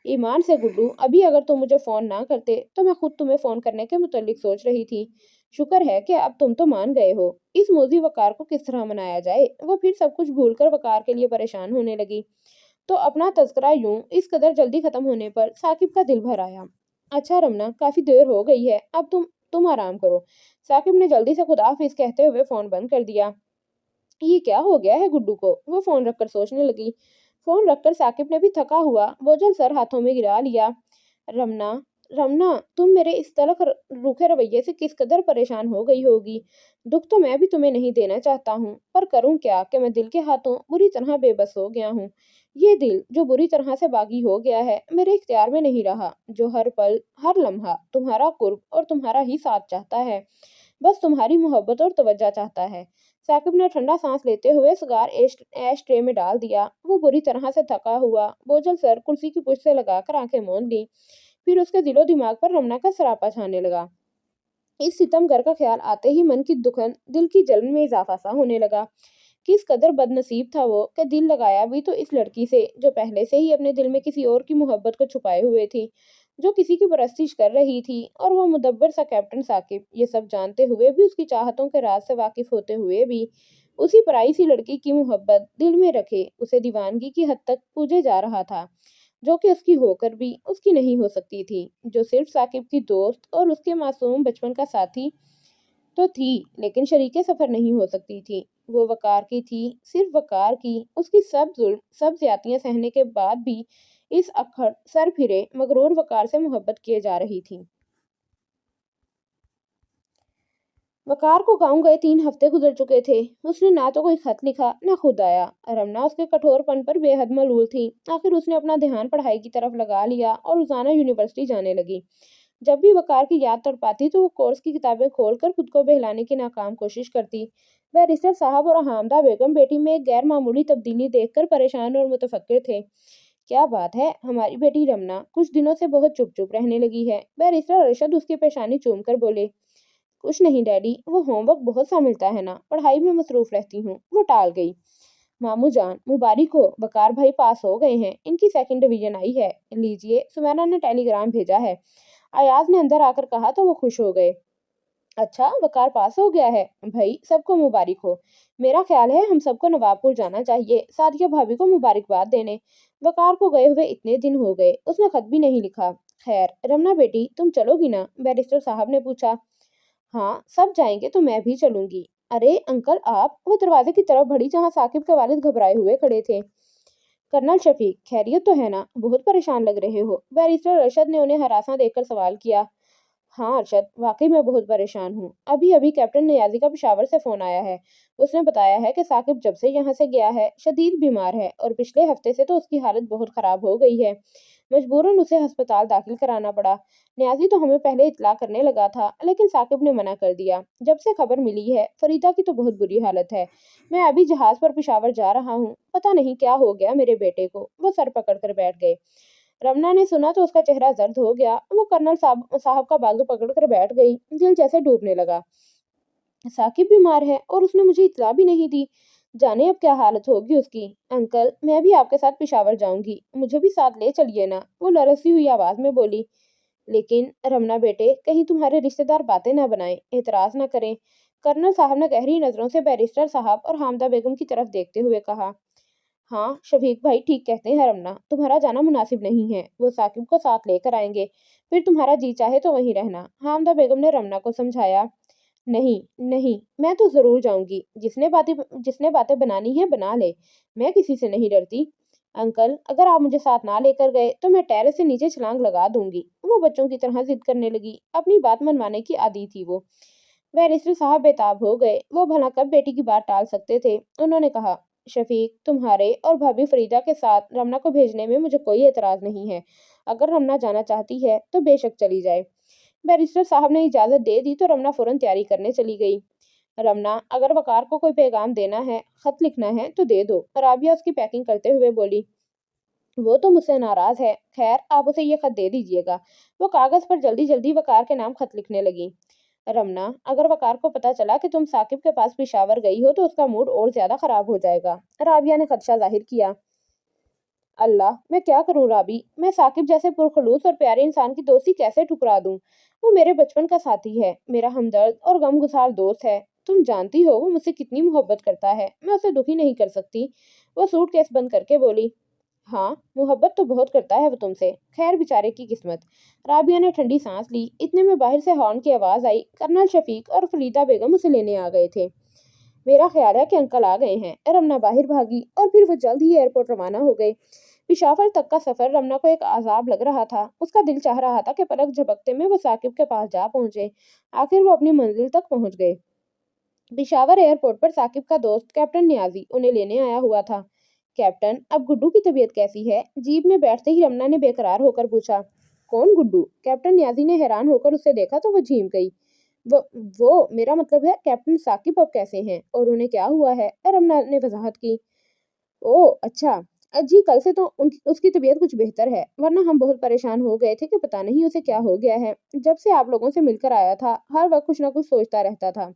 ईमान से गुड्डू, अभी अगर तुम मुझे फोन ना करते तो मैं खुद तुम्हें फोन करने के मुतालिक सोच रही थी। शुक्र है कि अब तुम तो मान गए हो। इस मोजी वकार को किस तरह मनाया जाए। वो फिर सब कुछ भूलकर वकार के लिए परेशान होने लगी। तो अपना तज़किरा यूं इस कदर जल्दी खत्म होने पर साकिब का दिल भर आया। अच्छा रमना, काफी देर हो गई है, अब तुम आराम करो। साकिब ने जल्दी से खुदाफिज कहते हुए फोन बंद कर दिया। ये क्या हो गया है गुड्डू को, वो फोन रखकर सोचने लगी। फोन रखकर साकिब ने भी थका हुआ बोझल सर हाथों में गिरा लिया। रमना, रमना, तुम मेरे इस तलख रूखे रवैये से किस कदर परेशान हो गई होगी। दुख तो मैं भी तुम्हें नहीं देना चाहता हूँ, पर करूँ क्या कि मैं दिल के हाथों बुरी तरह बेबस हो गया हूँ। ये दिल जो बुरी तरह से बागी हो गया है मेरे इख्तियार में नहीं रहा, जो हर पल हर लम्हा तुम्हारा कुर्ब और तुम्हारा ही साथ चाहता है, बस तुम्हारी मोहब्बत और तवज्जो चाहता है। साकिब ने ठंडा सांस लेते हुए सिगार ऐश ट्रे में डाल दिया। वो बुरी तरह से थका हुआ बोझल सर कुर्सी की पुष्ट से लगाकर आंखें मूंद ली। फिर उसके दिलो दिमाग पर रमना का सरापा छाने लगा। इस सितमगर का ख्याल आते ही मन की दुखन दिल की जलन में इजाफा सा होने लगा। किस कदर बदनसीब था वो कि दिल लगाया भी तो इस लड़की से जो पहले से ही अपने दिल में किसी और की मोहब्बत को छुपाए हुए थी, जो किसी की परस्तिश कर रही थी। और वो मुदब्बर सा कैप्टन साकिब ये सब जानते हुए भी, उसकी चाहतों के राज से वाकिफ होते हुए भी, उसी पराई सी लड़की की मोहब्बत दिल में रखे उसे दीवानगी की हद तक पूजे जा रहा था, जो कि उसकी होकर भी उसकी नहीं हो सकती थी, जो सिर्फ साकिब की दोस्त और उसके मासूम बचपन का साथी तो थी, लेकिन शरीके सफर नहीं हो सकती थी। वो वकार की थी, सिर्फ वकार की। उसकी सब जुल्म सब ज्यादतियां सहने के बाद भी इस अक्खड़ सर फिरे मगरूर वकार से मोहब्बत किए जा रही थी। वकार को गांव गए 3 हफ्ते गुजर चुके थे। उसने ना तो कोई खत लिखा न खुद आया। रमना उसके कठोरपन पर बेहद मलूल थी। आखिर उसने अपना ध्यान पढ़ाई की तरफ लगा लिया और रोजाना यूनिवर्सिटी जाने लगी। जब भी वकार की याद तड़पाती तो वो कोर्स की किताबें खोलकर खुद को बहलाने की नाकाम कोशिश करती। बैरिस्टर साहब और हामदा बेगम बेटी में एक गैर मामूली तब्दीली देखकर परेशान और मुतफक्किर थे। क्या बात है, हमारी बेटी रमना कुछ दिनों से बहुत चुप चुप रहने लगी है। बैरिस्टर अरशद उसकी पेशानी चूम कर बोले। कुछ नहीं डैडी, वो होमवर्क बहुत सा मिलता है ना, पढ़ाई में मसरूफ रहती हूँ, वो टाल गई। मामू जान मुबारक हो, बकार भाई पास हो गए हैं, इनकी सेकंड डिवीजन आई है। लीजिए, सुमैना ने टेलीग्राम भेजा है। अयाज ने अंदर आकर कहा तो वो खुश हो गए। अच्छा, वकार पास हो गया है, भाई सबको मुबारक हो। मेरा ख्याल है हम सबको नवाबपुर जाना चाहिए सादिया भाभी को मुबारकबाद देने। वकार को गए हुए इतने दिन हो गए, उसने खत भी नहीं लिखा। खैर रमना बेटी, तुम चलोगी ना, बैरिस्टर साहब ने पूछा। हाँ, सब जाएंगे तो मैं भी चलूंगी। अरे अंकल आप, वो दरवाजे की तरफ बढ़ी जहाँ साकिब के वालिद घबराए हुए खड़े थे। कर्नल शफीक, खैरियत तो है ना, बहुत परेशान लग रहे हो, बैरिस्टर अरशद ने उन्हें हरासा देकर सवाल किया। हाँ अरशद, वाकई मैं बहुत परेशान हूँ। अभी अभी कैप्टन नियाजी का पेशावर से फोन आया है। उसने बताया है कि साकिब जब से यहाँ से गया है शदीद बीमार है, और पिछले हफ्ते से तो उसकी हालत बहुत खराब हो गई है। मजबूरन उसे अस्पताल दाखिल कराना पड़ा। न्याजी तो हमें पहले इतला करने लगा था, लेकिन साकिब ने मना कर दिया। जब से खबर मिली है फरीदा की तो बहुत बुरी हालत है। मैं अभी जहाज पर पेशावर जा रहा हूँ, पता नहीं क्या हो गया मेरे बेटे को। वो सर पकड़ कर बैठ गए। रमना ने सुना तो उसका चेहरा जर्द हो गया। वो कर्नल साहब का बाजू पकड़कर बैठ गई। दिल जैसे डूबने लगा। साकिब बीमार है और उसने मुझे इतला भी नहीं दी। जाने अब क्या हालत होगी उसकी। अंकल, मैं भी आपके साथ पेशावर जाऊंगी, मुझे भी साथ ले चलिए ना, वो लरसी हुई आवाज में बोली। लेकिन रमना बेटे, कहीं तुम्हारे रिश्तेदार बातें ना बनाएं, एतराज ना करें। कर्नल साहब ने गहरी नजरों से बैरिस्टर साहब और हामदा बेगम की तरफ देखते हुए कहा। हाँ, शफीक भाई ठीक कहते हैं रमना, तुम्हारा जाना मुनासिब नहीं है। वो साकिब को साथ लेकर आएंगे, फिर तुम्हारा जी चाहे तो वहीं रहना, हामदा बेगम ने रमना को समझाया। नहीं नहीं, मैं तो जरूर जाऊंगी। जिसने बातें बनानी है बना ले, मैं किसी से नहीं डरती। अंकल, अगर आप मुझे साथ ना लेकर गए तो मैं टेरेस से नीचे छलांग लगा दूंगी। वो बच्चों की तरह जिद करने लगी। अपनी बात मनवाने की आदी थी वो। बैरिस्टर साहब बेताब हो गए। वो भला कब बेटी की बात टाल सकते थे। उन्होंने कहा, शफीक, तुम्हारे और भाभी फरीदा के साथ रमना को भेजने में मुझे कोई एतराज नहीं है। अगर रमना जाना चाहती है तो बेशक चली जाए। बैरिस्टर साहब ने इजाजत दे दी तो रमना फौरन तैयारी करने चली गई। रमना, अगर वकार को कोई पैगाम देना है, खत लिखना है तो दे दो, राबिया उसकी पैकिंग करते हुए बोली। وہ تو مجھ سے ناراض ہے، خیر آپ اسے یہ خط دے دیجیے گا۔ وہ کاغذ پر جلدی جلدی وقار کے نام خط لکھنے لگی۔ رمنا، اگر وقار کو پتا چلا کہ تم ثاقب کے پاس پشاور گئی ہو تو اس کا موڈ اور زیادہ خراب ہو جائے گا۔ رابعہ نے خدشہ ظاہر کیا۔ اللہ، میں کیا کروں رابی، میں ثاقب جیسے پرخلوص اور پیارے انسان کی دوستی کیسے ٹھکرا دوں؟ وہ میرے بچپن کا ساتھی ہے، میرا ہمدرد اور غمگسار دوست ہے۔ تم جانتی ہو وہ مجھ سے کتنی محبت کرتا ہے، میں اسے دکھی نہیں کر سکتی۔ وہ سوٹ کیس بند کر کے بولی۔ ہاں، محبت تو بہت کرتا ہے وہ تم سے، خیر بیچارے کی قسمت۔ رابعہ نے ٹھنڈی سانس لی۔ اتنے میں باہر سے ہارن کی آواز آئی۔ کرنل شفیق اور فریدہ بیگم اسے لینے آ گئے تھے۔ میرا خیال ہے کہ انکل آ گئے ہیں۔ رمنا باہر بھاگی اور پھر وہ جلد ہی ایئرپورٹ روانہ ہو گئے۔ پشاور تک کا سفر رمنا کو ایک عذاب لگ رہا تھا۔ اس کا دل چاہ رہا تھا کہ پلک جھپکتے میں وہ ثاقب کے پاس جا پہنچے۔ آخر وہ اپنی منزل تک پہنچ گئے۔ پشاور ایئرپورٹ پر ثاقب کا دوست کیپٹن نیازی انہیں لینے آیا ہوا تھا۔ کیپٹن، اب گڈو کی طبیعت کیسی ہے؟ جیپ میں بیٹھتے ہی رمنا نے بے قرار ہو کر پوچھا۔ کون گڈو؟ کیپٹن نیازی نے حیران ہو کر اسے دیکھا تو وہ جھیم گئی۔ وہ میرا مطلب ہے کیپٹن ثاقب اب کیسے ہیں اور انہیں کیا ہوا ہے؟ رمنا نے وضاحت کی۔ او اچھا، جی کل سے تو اس کی طبیعت کچھ بہتر ہے، ورنہ ہم بہت پریشان ہو گئے تھے کہ پتہ نہیں اسے کیا ہو گیا ہے۔ جب سے آپ لوگوں سے مل کر آیا تھا ہر وقت کچھ نہ کچھ سوچتا رہتا تھا،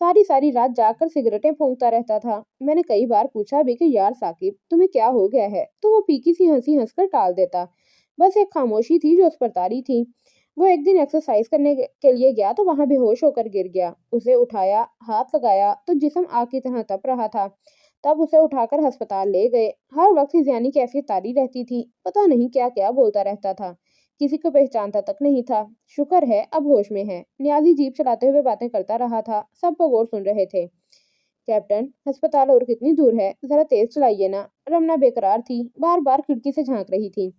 ساری ساری رات جاگ کر سگریٹیں پھونکتا رہتا تھا۔ میں نے کئی بار پوچھا بھی کہ یار ثاقب تمہیں کیا ہو گیا ہے، تو وہ پیکی سی ہنسی ہنس کر ٹال دیتا۔ بس ایک خاموشی تھی جو اس پر طاری تھی۔ وہ ایک دن ایکسرسائز کرنے کے لیے گیا تو وہاں بے ہوش ہو کر گر گیا۔ اسے اٹھایا، ہاتھ لگایا تو جسم آگ کی طرح تپ رہا تھا۔ تب اسے اٹھا کر ہسپتال لے گئے۔ ہر وقت ہی ذہنی کیفیت طاری رہتی تھی، پتہ نہیں کیا کیا بولتا رہتا تھا، کسی کو پہچانتا تک نہیں تھا۔ شکر ہے اب ہوش میں ہے۔ نیازی جیپ چلاتے ہوئے باتیں کرتا رہا تھا، سب کو غور سن رہے تھے۔ کیپٹن، ہسپتال اور کتنی دور ہے؟ ذرا تیز چلائیے نا۔ رمنا بے قرار تھی، بار بار کھڑکی سے جھانک رہی تھی۔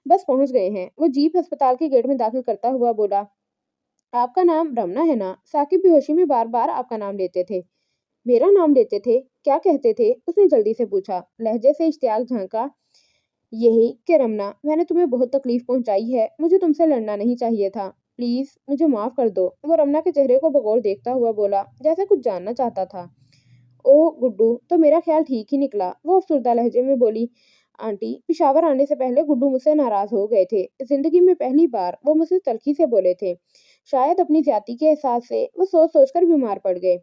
بس پہنچ گئے ہیں۔ وہ جیپ ہسپتال کے گیٹ میں داخل کرتا ہوا بولا۔ آپ کا نام رمنا ہے نا؟ ثاقب بے ہوشی میں بار بار آپ کا نام لیتے تھے۔ میرا نام لیتے تھے؟ کیا کہتے تھے؟ اس نے جلدی سے پوچھا۔ لہجے سے اشتیاق جھانکا۔ یہی کہ رمنا، میں نے تمہیں بہت تکلیف پہنچائی ہے، مجھے تم سے لڑنا نہیں چاہیے تھا، پلیز مجھے معاف کر دو۔ وہ رمنا کے چہرے کو بغور دیکھتا ہوا بولا، جیسے کچھ جاننا چاہتا تھا۔ او گڈو، تو میرا خیال ٹھیک ہی نکلا۔ وہ افسردہ لہجے میں بولی۔ آنٹی، پشاور آنے سے پہلے گڈو مجھ سے ناراض ہو گئے تھے۔ زندگی میں پہلی بار وہ مجھ سے تلخی سے بولے تھے۔ شاید اپنی زیادتی کے احساس سے وہ سوچ سوچ کر بیمار پڑ گئے۔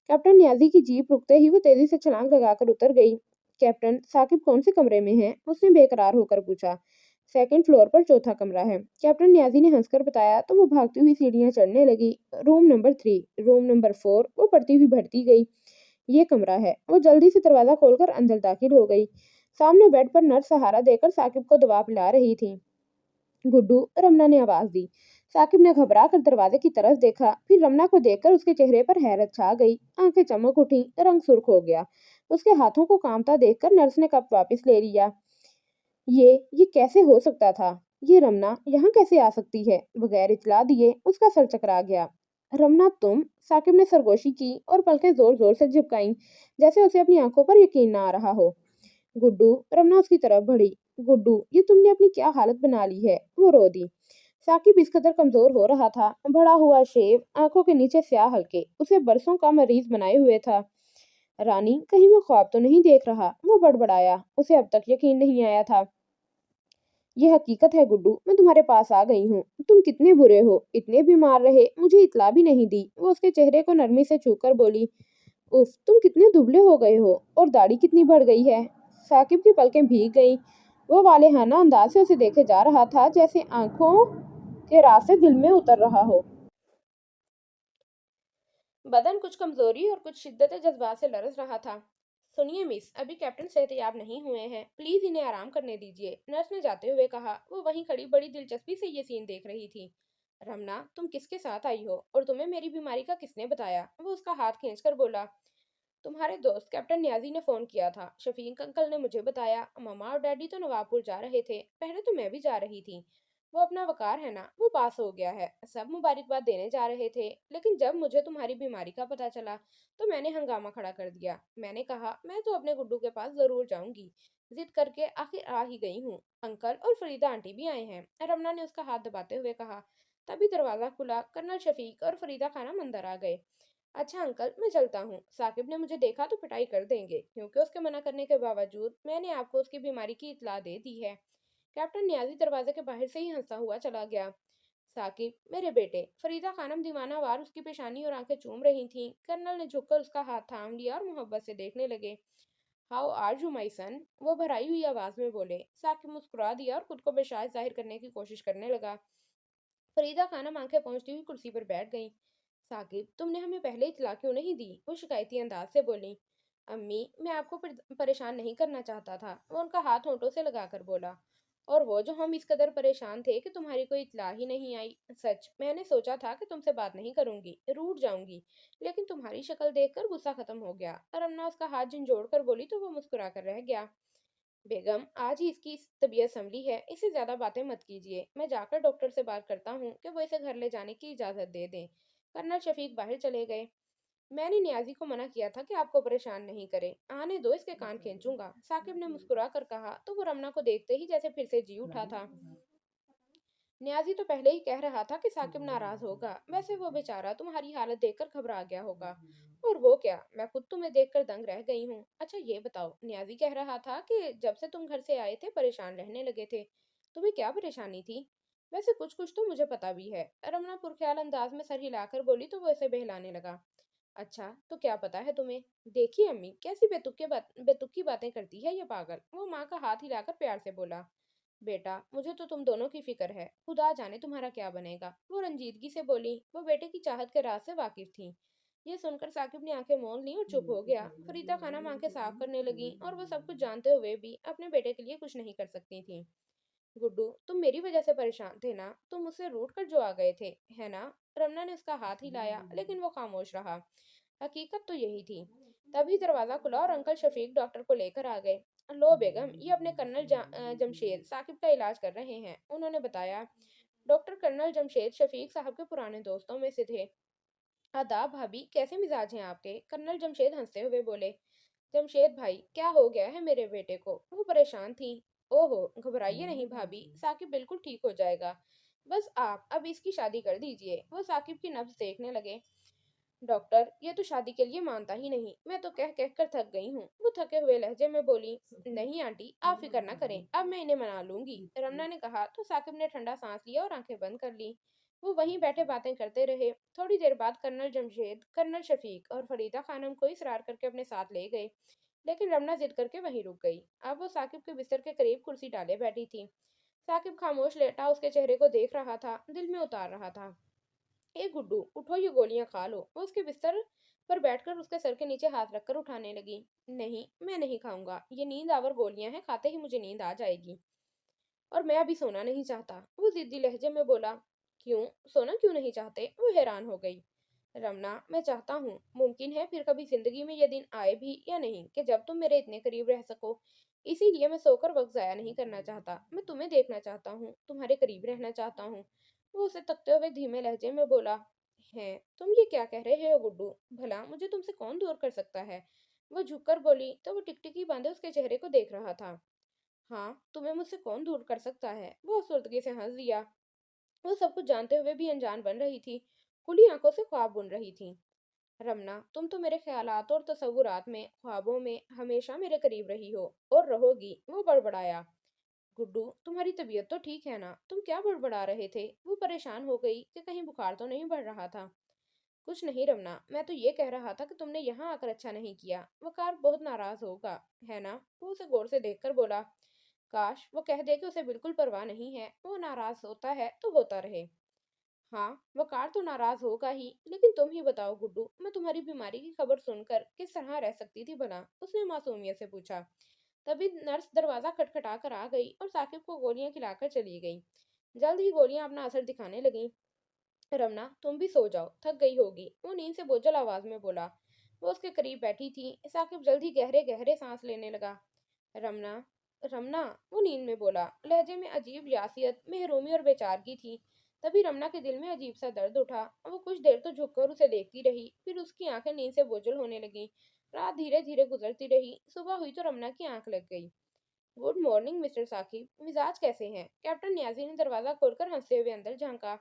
کیپٹن نیازی کی جیپ رکتے ہی وہ تیزی سے چھلانگ لگا کر اتر گئی۔ کیپٹن، ثاقب کون سے کمرے میں ہیں؟ اس نے بے قرار ہو کر پوچھا۔ سیکنڈ فلور پر چوتھا کمرہ ہے، کیپٹن نیازی نے ہنس کر بتایا تو وہ بھاگتی ہوئی سیڑھیاں چڑھنے لگی۔ روم نمبر 3، روم نمبر 4، وہ پڑھتی ہوئی بڑھتی گئی۔ یہ کمرہ ہے۔ وہ جلدی سے دروازہ کھول کر اندر داخل ہو گئی۔ سامنے بیڈ پر نرس سہارا دے کر ثاقب کو دوا پلا رہی تھی۔ گڈو، رمنا نے آواز دی۔ ثاقب نے گھبرا کر دروازے کی طرف دیکھا، پھر رمنا کو دیکھ کر اس کے چہرے پر حیرت چھا گئی، آنکھیں چمک اٹھیں، رنگ سرخ ہو گیا۔ اس کے ہاتھوں کو کانپتا دیکھ کر نرس نے کپ واپس لے لیا۔ یہ کیسے ہو سکتا تھا؟ یہ رمنا یہاں کیسے آ سکتی ہے؟ بغیر اطلاع دیے اس کا سر چکرا گیا۔ رمنا تم؟ ثاقب نے سرگوشی کی اور پلکیں زور زور سے جھپکائیں، جیسے اسے اپنی آنکھوں پر یقین نہ آ رہا ہو۔ گڈو، رمنا اس کی طرف بڑھی۔ گڈو، یہ تم نے اپنی کیا حالت بنا لی ہے؟ وہ رو دی۔ ثاقب اس قدر کمزور ہو رہا تھا، بڑا ہوا شیو، آنکھوں کے نیچے سیاہ حلقے، اسے برسوں کا مریض بنائے ہوئے تھا۔ رانی، کہیں میں خواب تو نہیں دیکھ رہا؟ وہ بڑبڑایا، اسے اب تک یقین نہیں آیا تھا۔ یہ حقیقت ہے گڈو، میں تمہارے پاس آ گئی ہوں۔ تم کتنے برے ہو، اتنے بیمار رہے، مجھے اطلاع بھی نہیں دی۔ وہ اس کے چہرے کو نرمی سے چھو کر بولی۔ اف، تم کتنے دبلے ہو گئے ہو، اور داڑھی کتنی بڑھ گئی ہے۔ ثاقب کی پلکیں بھیگ گئیں۔ وہ والہانہ انداز سے اسے دیکھے جا رہا تھا، جیسے آنکھوں کے راز سے دل میں اتر رہا ہو۔ بدن کچھ کمزوری اور کچھ شدت جذبات سے لرز رہا تھا۔ سنیے مس، ابھی کیپٹن صحتیاب نہیں ہوئے ہیں، پلیز انہیں آرام کرنے دیجیے، نرس نے جاتے ہوئے کہا۔ وہ وہیں کھڑی بڑی دلچسپی سے یہ سین دیکھ رہی تھی۔ رمنا، تم کس کے ساتھ آئی ہو اور تمہیں میری بیماری کا کس نے بتایا؟ وہ اس کا ہاتھ کھینچ کر بولا۔ تمہارے دوست کیپٹن نیازی نے فون کیا تھا، شفیق انکل نے مجھے بتایا، ماما اور ڈیڈی تو نواب پور جا رہے تھے، پہلے تو میں بھی جا رہی تھی۔ وہ اپنا وقار ہے نا، وہ پاس ہو گیا ہے، سب مبارکباد دینے جا رہے تھے، لیکن جب مجھے تمہاری بیماری کا پتہ چلا تو میں نے ہنگامہ کھڑا کر دیا۔ میں نے کہا میں تو اپنے گڈو کے پاس ضرور جاؤں گی، ضد کر کے آخر آ ہی گئی ہوں۔ انکل اور فریدہ آنٹی بھی آئے ہیں، رمنا نے اس کا ہاتھ دباتے ہوئے کہا۔ تبھی دروازہ کھلا، کرنل شفیق اور فریدہ خانم اندر آ گئے۔ अच्छा अंकल, मैं चलता हूँ। साकिब ने मुझे देखा तो पिटाई कर देंगे, क्योंकि उसके मना करने के बावजूद मैंने आपको उसकी बीमारी की इत्तला दे दी है। कैप्टन नियाजी दरवाजे के बाहर से ही हंसता हुआ चला गया। साकिब, मेरे बेटे। फरीदा खानम दीवाना वार उसकी पेशानी और आंखें चूम रही थीं। कर्नल ने झुककर उसका हाथ थाम लिया और मोहब्बत से देखने लगे। हाउ आर यू माई सन, वो भराई हुई आवाज में बोले। साकिब मुस्कुरा दिया और खुद को बेशायद जाहिर करने की कोशिश करने लगा। फरीदा खानम आंखें पहुंचती हुई कुर्सी पर बैठ गईं। साकिब, तुमने हमें पहले इतला क्यों नहीं दी, वो शिकायती अंदाज से बोली। अम्मी, मैं आपको परेशान नहीं करना चाहता था, वो उनका हाथ होंठों से लगाकर बोला। और वो जो हम इस कदर परेशान थे कि तुम्हारी कोई इतला ही नहीं आई। सच, मैंने सोचा था कि तुमसे बात नहीं करूंगी, रूठ जाऊंगी, लेकिन तुम्हारी शक्ल देखकर गुस्सा खत्म हो गया। रमना उसका हाथ झंझोड़ कर बोली तो वो मुस्कुरा कर रह गया। बेगम, आज ही इसकी तबीयत संभली है, इससे ज्यादा बातें मत कीजिए। मैं जाकर डॉक्टर से बात करता हूँ कि वो इसे घर ले जाने की इजाजत दे दें। कर्नल शफीक बाहर चले गए। मैंने नियाजी को मना किया था कि आपको परेशान नहीं करे, आने दो, इसके कान खींचूंगा, साकिब ने मुस्कुरा कर कहा तो वो रमना को देखते ही जैसे फिर से जी उठा था। नियाजी तो पहले ही कह रहा था कि साकिब नाराज होगा, वैसे वो बेचारा तुम्हारी हालत देखकर घबरा गया होगा। और वो क्या, मैं खुद तुम्हें देखकर दंग रह गई हूँ। अच्छा ये बताओ, नियाजी कह रहा था कि जब से तुम घर से आए थे परेशान रहने लगे थे, तुम्हें क्या परेशानी थी? वैसे कुछ कुछ तो मुझे पता भी है। रमना पुरख्याल अंदाज में सर हिलाकर बोली तो वो इसे बहलाने लगा। अच्छा, तो क्या पता है तुम्हें? देखिए अम्मी, कैसी बेतुकी बातें करती है ये पागल, वो माँ का हाथ हिलाकर प्यार से बोला। बेटा, मुझे तो तुम दोनों की फिक्र है, खुदा जाने तुम्हारा क्या बनेगा, वो रंजीदगी से बोली। वो बेटे की चाहत के राज से वाकिफ थी। ये सुनकर साकिब ने आंखें मौन ली और चुप हो गया। फरीदा खानम आंखें साफ करने लगी और वो सब कुछ जानते हुए भी अपने बेटे के लिए कुछ नहीं कर सकती थी। गुड्डू, तुम मेरी वजह से परेशान थे ना, तुम मुझसे रूठ कर जो आ गए थे, है ना? रमना ने उसका हाथ हिलाया, लेकिन वो खामोश रहा। हकीकत तो यही थी। तभी दरवाजा खुला और अंकल शफीक डॉक्टर को लेकर आ गए। लो बेगम, ये अपने जमशेद साकिब का इलाज कर रहे हैं, उन्होंने बताया। डॉक्टर कर्नल जमशेद शफीक साहब के पुराने दोस्तों में से थे। आदाब भाभी, कैसे मिजाज हैं आपके? कर्नल जमशेद हंसते हुए बोले। जमशेद भाई, क्या हो गया है मेरे बेटे को? वो परेशान थी। ओहो, घबराइए नहीं भाभी, साकिब बिल्कुल ठीक हो जाएगा। बस आप अब इसकी शादी कर दीजिए। वो साकिब की नब्ज देखने लगे। डॉक्टर, ये तो शादी के लिए मानता ही नहीं, मैं तो कह कह कर थक गई हूँ, वो थके हुए लहजे में बोली। नहीं आंटी, आप फिक्र ना करें, अब मैं इन्हें मना लूंगी, रमना ने कहा तो साकिब ने ठंडा सांस लिया और आंखें बंद कर ली। वो वहीं बैठे बातें करते रहे। थोड़ी देर बाद कर्नल जमशेद, कर्नल शफीक और फरीदा खानम को इसरार करके अपने साथ ले गए, लेकिन रमना जिद करके वहीं रुक गई। अब वो साकिब के बिस्तर के करीब कुर्सी डाले बैठी थी। साकिब खामोश लेटा उसके चेहरे को देख रहा था, दिल में उतार रहा था। ए गुड्डू, उठो, ये गोलियां खा लो। वो उसके बिस्तर पर बैठकर उसके सर के नीचे हाथ रखकर उठाने लगी। नहीं, मैं नहीं खाऊंगा, ये नींद आवर गोलियां हैं, खाते ही मुझे नींद आ जाएगी। और मैं अभी सोना नहीं चाहता, वो जिद्दी लहजे में बोला। क्यों? सोना क्यों नहीं चाहते? वो हैरान हो गई। रमना, मैं चाहता हूँ, मुमकिन है फिर कभी जिंदगी में ये दिन आए भी या नहीं कि जब तुम मेरे इतने करीब रह सको। इसीलिए मैं सोकर वक्त जाया नहीं करना चाहता, मैं तुम्हें देखना चाहता हूँ, तुम्हारे करीब रहना चाहता हूँ। वो उसे तकते हुए धीमे लहजे में बोला। है, तुम ये क्या कह रहे हो गुड्डू? भला मुझे तुमसे कौन दूर कर सकता है? वो झुककर बोली तो वो टिकटिकी बांधे उसके चेहरे को देख रहा था। हाँ, तुम्हें मुझसे कौन दूर कर सकता है? वो सुर्दगी से हंस दिया। वो सब कुछ जानते हुए भी अनजान बन रही थी, खुली आंखों से ख्वाब बुन रही थी। रमना, तुम तो मेरे ख्यालात और तसव्वुरात में, ख्वाबों में हमेशा मेरे करीब रही हो और रहोगी, वो बड़बड़ाया। गुड्डू, तुम्हारी तबीयत तो ठीक है ना? तुम क्या बड़बड़ा रहे थे? वो परेशान हो गई कि कहीं बुखार तो नहीं बढ़ रहा था। कुछ नहीं रमना, मैं तो ये कह रहा था कि तुमने यहाँ आकर अच्छा नहीं किया, वकार बहुत नाराज होगा, है ना? वो उसे गौर से देखकर बोला। काश वो कह दे कि उसे बिल्कुल परवाह नहीं है, वो नाराज होता है तो होता रहे। हाँ, वकार तो नाराज होगा ही, लेकिन तुम ही बताओ गुड्डू, मैं तुम्हारी बीमारी की खबर सुनकर किस तरह रह सकती थी भला? उसने मासूमियत से पूछा। तभी नर्स दरवाजा खटखटा कर आ गई और साकिब को गोलियां खिलाकर चली गई। जल्द ही गोलियां अपना असर दिखाने लगीं। रमना, तुम भी सो जाओ, थक गई होगी, वो नींद से बोझल आवाज में बोला। वो उसके करीब बैठी थी। साकिब जल्द ही गहरे गहरे सांस लेने लगा। रमना, रमना, वो नींद में बोला। लहजे में अजीब यासियत, महरूमी और बेचारगी थी। तभी रमना के दिल में अजीब सा दर्द उठा। वो कुछ देर तो झुककर उसे देखती रही, फिर उसकी आंखें नींद से बोझल होने लगीं। रात धीरे धीरे गुजरती रही। सुबह हुई तो रमना की आंख लग गई। गुड मॉर्निंग मिस्टर साकिब, मिजाज कैसे हैं? कैप्टन न्याजी ने दरवाजा खोलकर हंसते हुए अंदर झांका।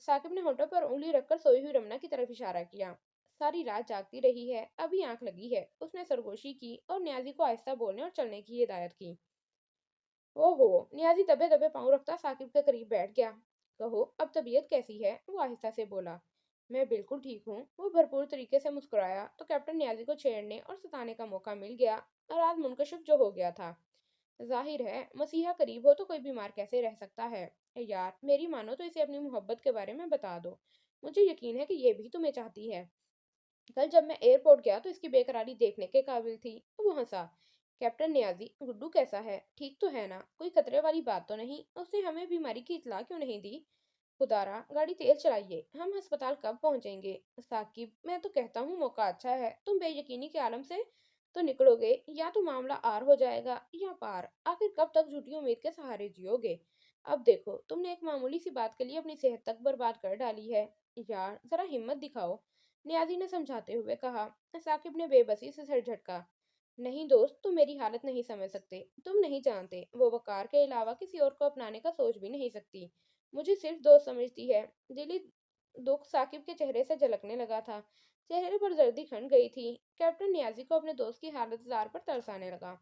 साकिब ने होठों पर उंगली रखकर सोई हुई रमना की तरफ इशारा किया। सारी रात जागती रही है, अभी आंख लगी है। उसने सरगोशी की और न्याजी को आहिस्ता बोलने और चलने की हिदायत की। ओहो! नियाज़ी दबे-दबे पाँव रखता साकिब के करीब बैठ गया। कहो, अब तबीयत कैसी है? वो आहिस्ता से बोला। मैं बिल्कुल ठीक हूँ। वो भरपूर तरीके से मुस्कुराया तो कैप्टन नियाज़ी को छेड़ने और सताने का मौका मिल गया। राज मुनकशिफ जो हो गया था। ज़ाहिर है, मसीहा करीब हो तो कोई बीमार कैसे रह सकता है? यार, मेरी मानो तो इसे अपनी मोहब्बत के बारे में बता दो। मुझे यकीन है कि ये भी तुम्हें चाहती है। कल जब मैं एयरपोर्ट गया तो इसकी बेकरारी देखने के काबिल थी। वो हंसा। कैप्टन नियाजी, गुड्डू कैसा है? ठीक तो है ना? कोई खतरे वाली बात तो नहीं? उसने हमें बीमारी की इत्तला क्यों नहीं दी? खुदारा, गाड़ी तेज चलाइए। हम अस्पताल कब पहुंचेंगे? साकिब, मैं तो कहता हूँ मौका अच्छा है। तुम बेयकीनी के आलम से तो निकलोगे, या तो मामला आर हो जाएगा या पार। आखिर कब तक झूठी उम्मीद के सहारे जियोगे? अब देखो, तुमने एक मामूली सी बात के लिए अपनी सेहत तक बर्बाद कर डाली है। यार, जरा हिम्मत दिखाओ, नियाजी ने समझाते हुए कहा। साकिब ने बेबसी से सिर झटका। नहीं दोस्त, तुम मेरी हालत नहीं समझ सकते। तुम नहीं जानते, वो वकार के अलावा किसी और को अपनाने का सोच भी नहीं सकती। मुझे सिर्फ दोस्त समझती है। दिली दुख साकिब के चेहरे से झलकने लगा था। चेहरे पर जर्दी खंड गई थी। कैप्टन नियाजी को अपने दोस्त की हालत जार पर तरस आने लगा।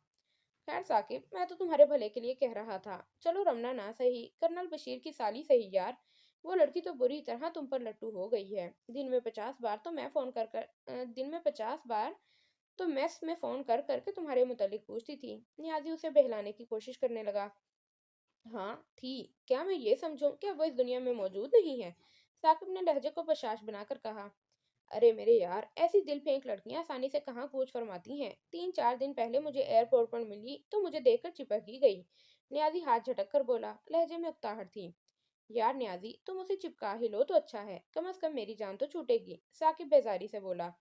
खैर साकिब, मैं तो तुम्हारे भले के लिए कह रहा था। चलो रमना ना सही, कर्नल बशीर की साली सही यार। वो लड़की तो बुरी तरह तुम पर लट्टू हो गई है। दिन में 50 बार तो मेस में फोन कर करके तुम्हारे मुतालिक पूछती थी। नियाजी उसे बहलाने की कोशिश करने लगा। हाँ थी। क्या मैं ये समझूं कि अब वो इस दुनिया में मौजूद नहीं है? साकिब ने लहजे को बशाश बनाकर कहा। अरे मेरे यार, ऐसी दिल फेंक लड़कियां आसानी से कहाँ कूच फरमाती हैं। 3-4 दिन पहले मुझे एयरपोर्ट पर मिली तो मुझे देखकर चिपक ही गई। नियाजी हाथ झटक कर बोला, लहजे में उकताहट थी। यार नियाजी, तुम उसे चिपका ही लो तो अच्छा है, कम से कम मेरी जान तो छूटेगी। साकिब बेजारी से बोला।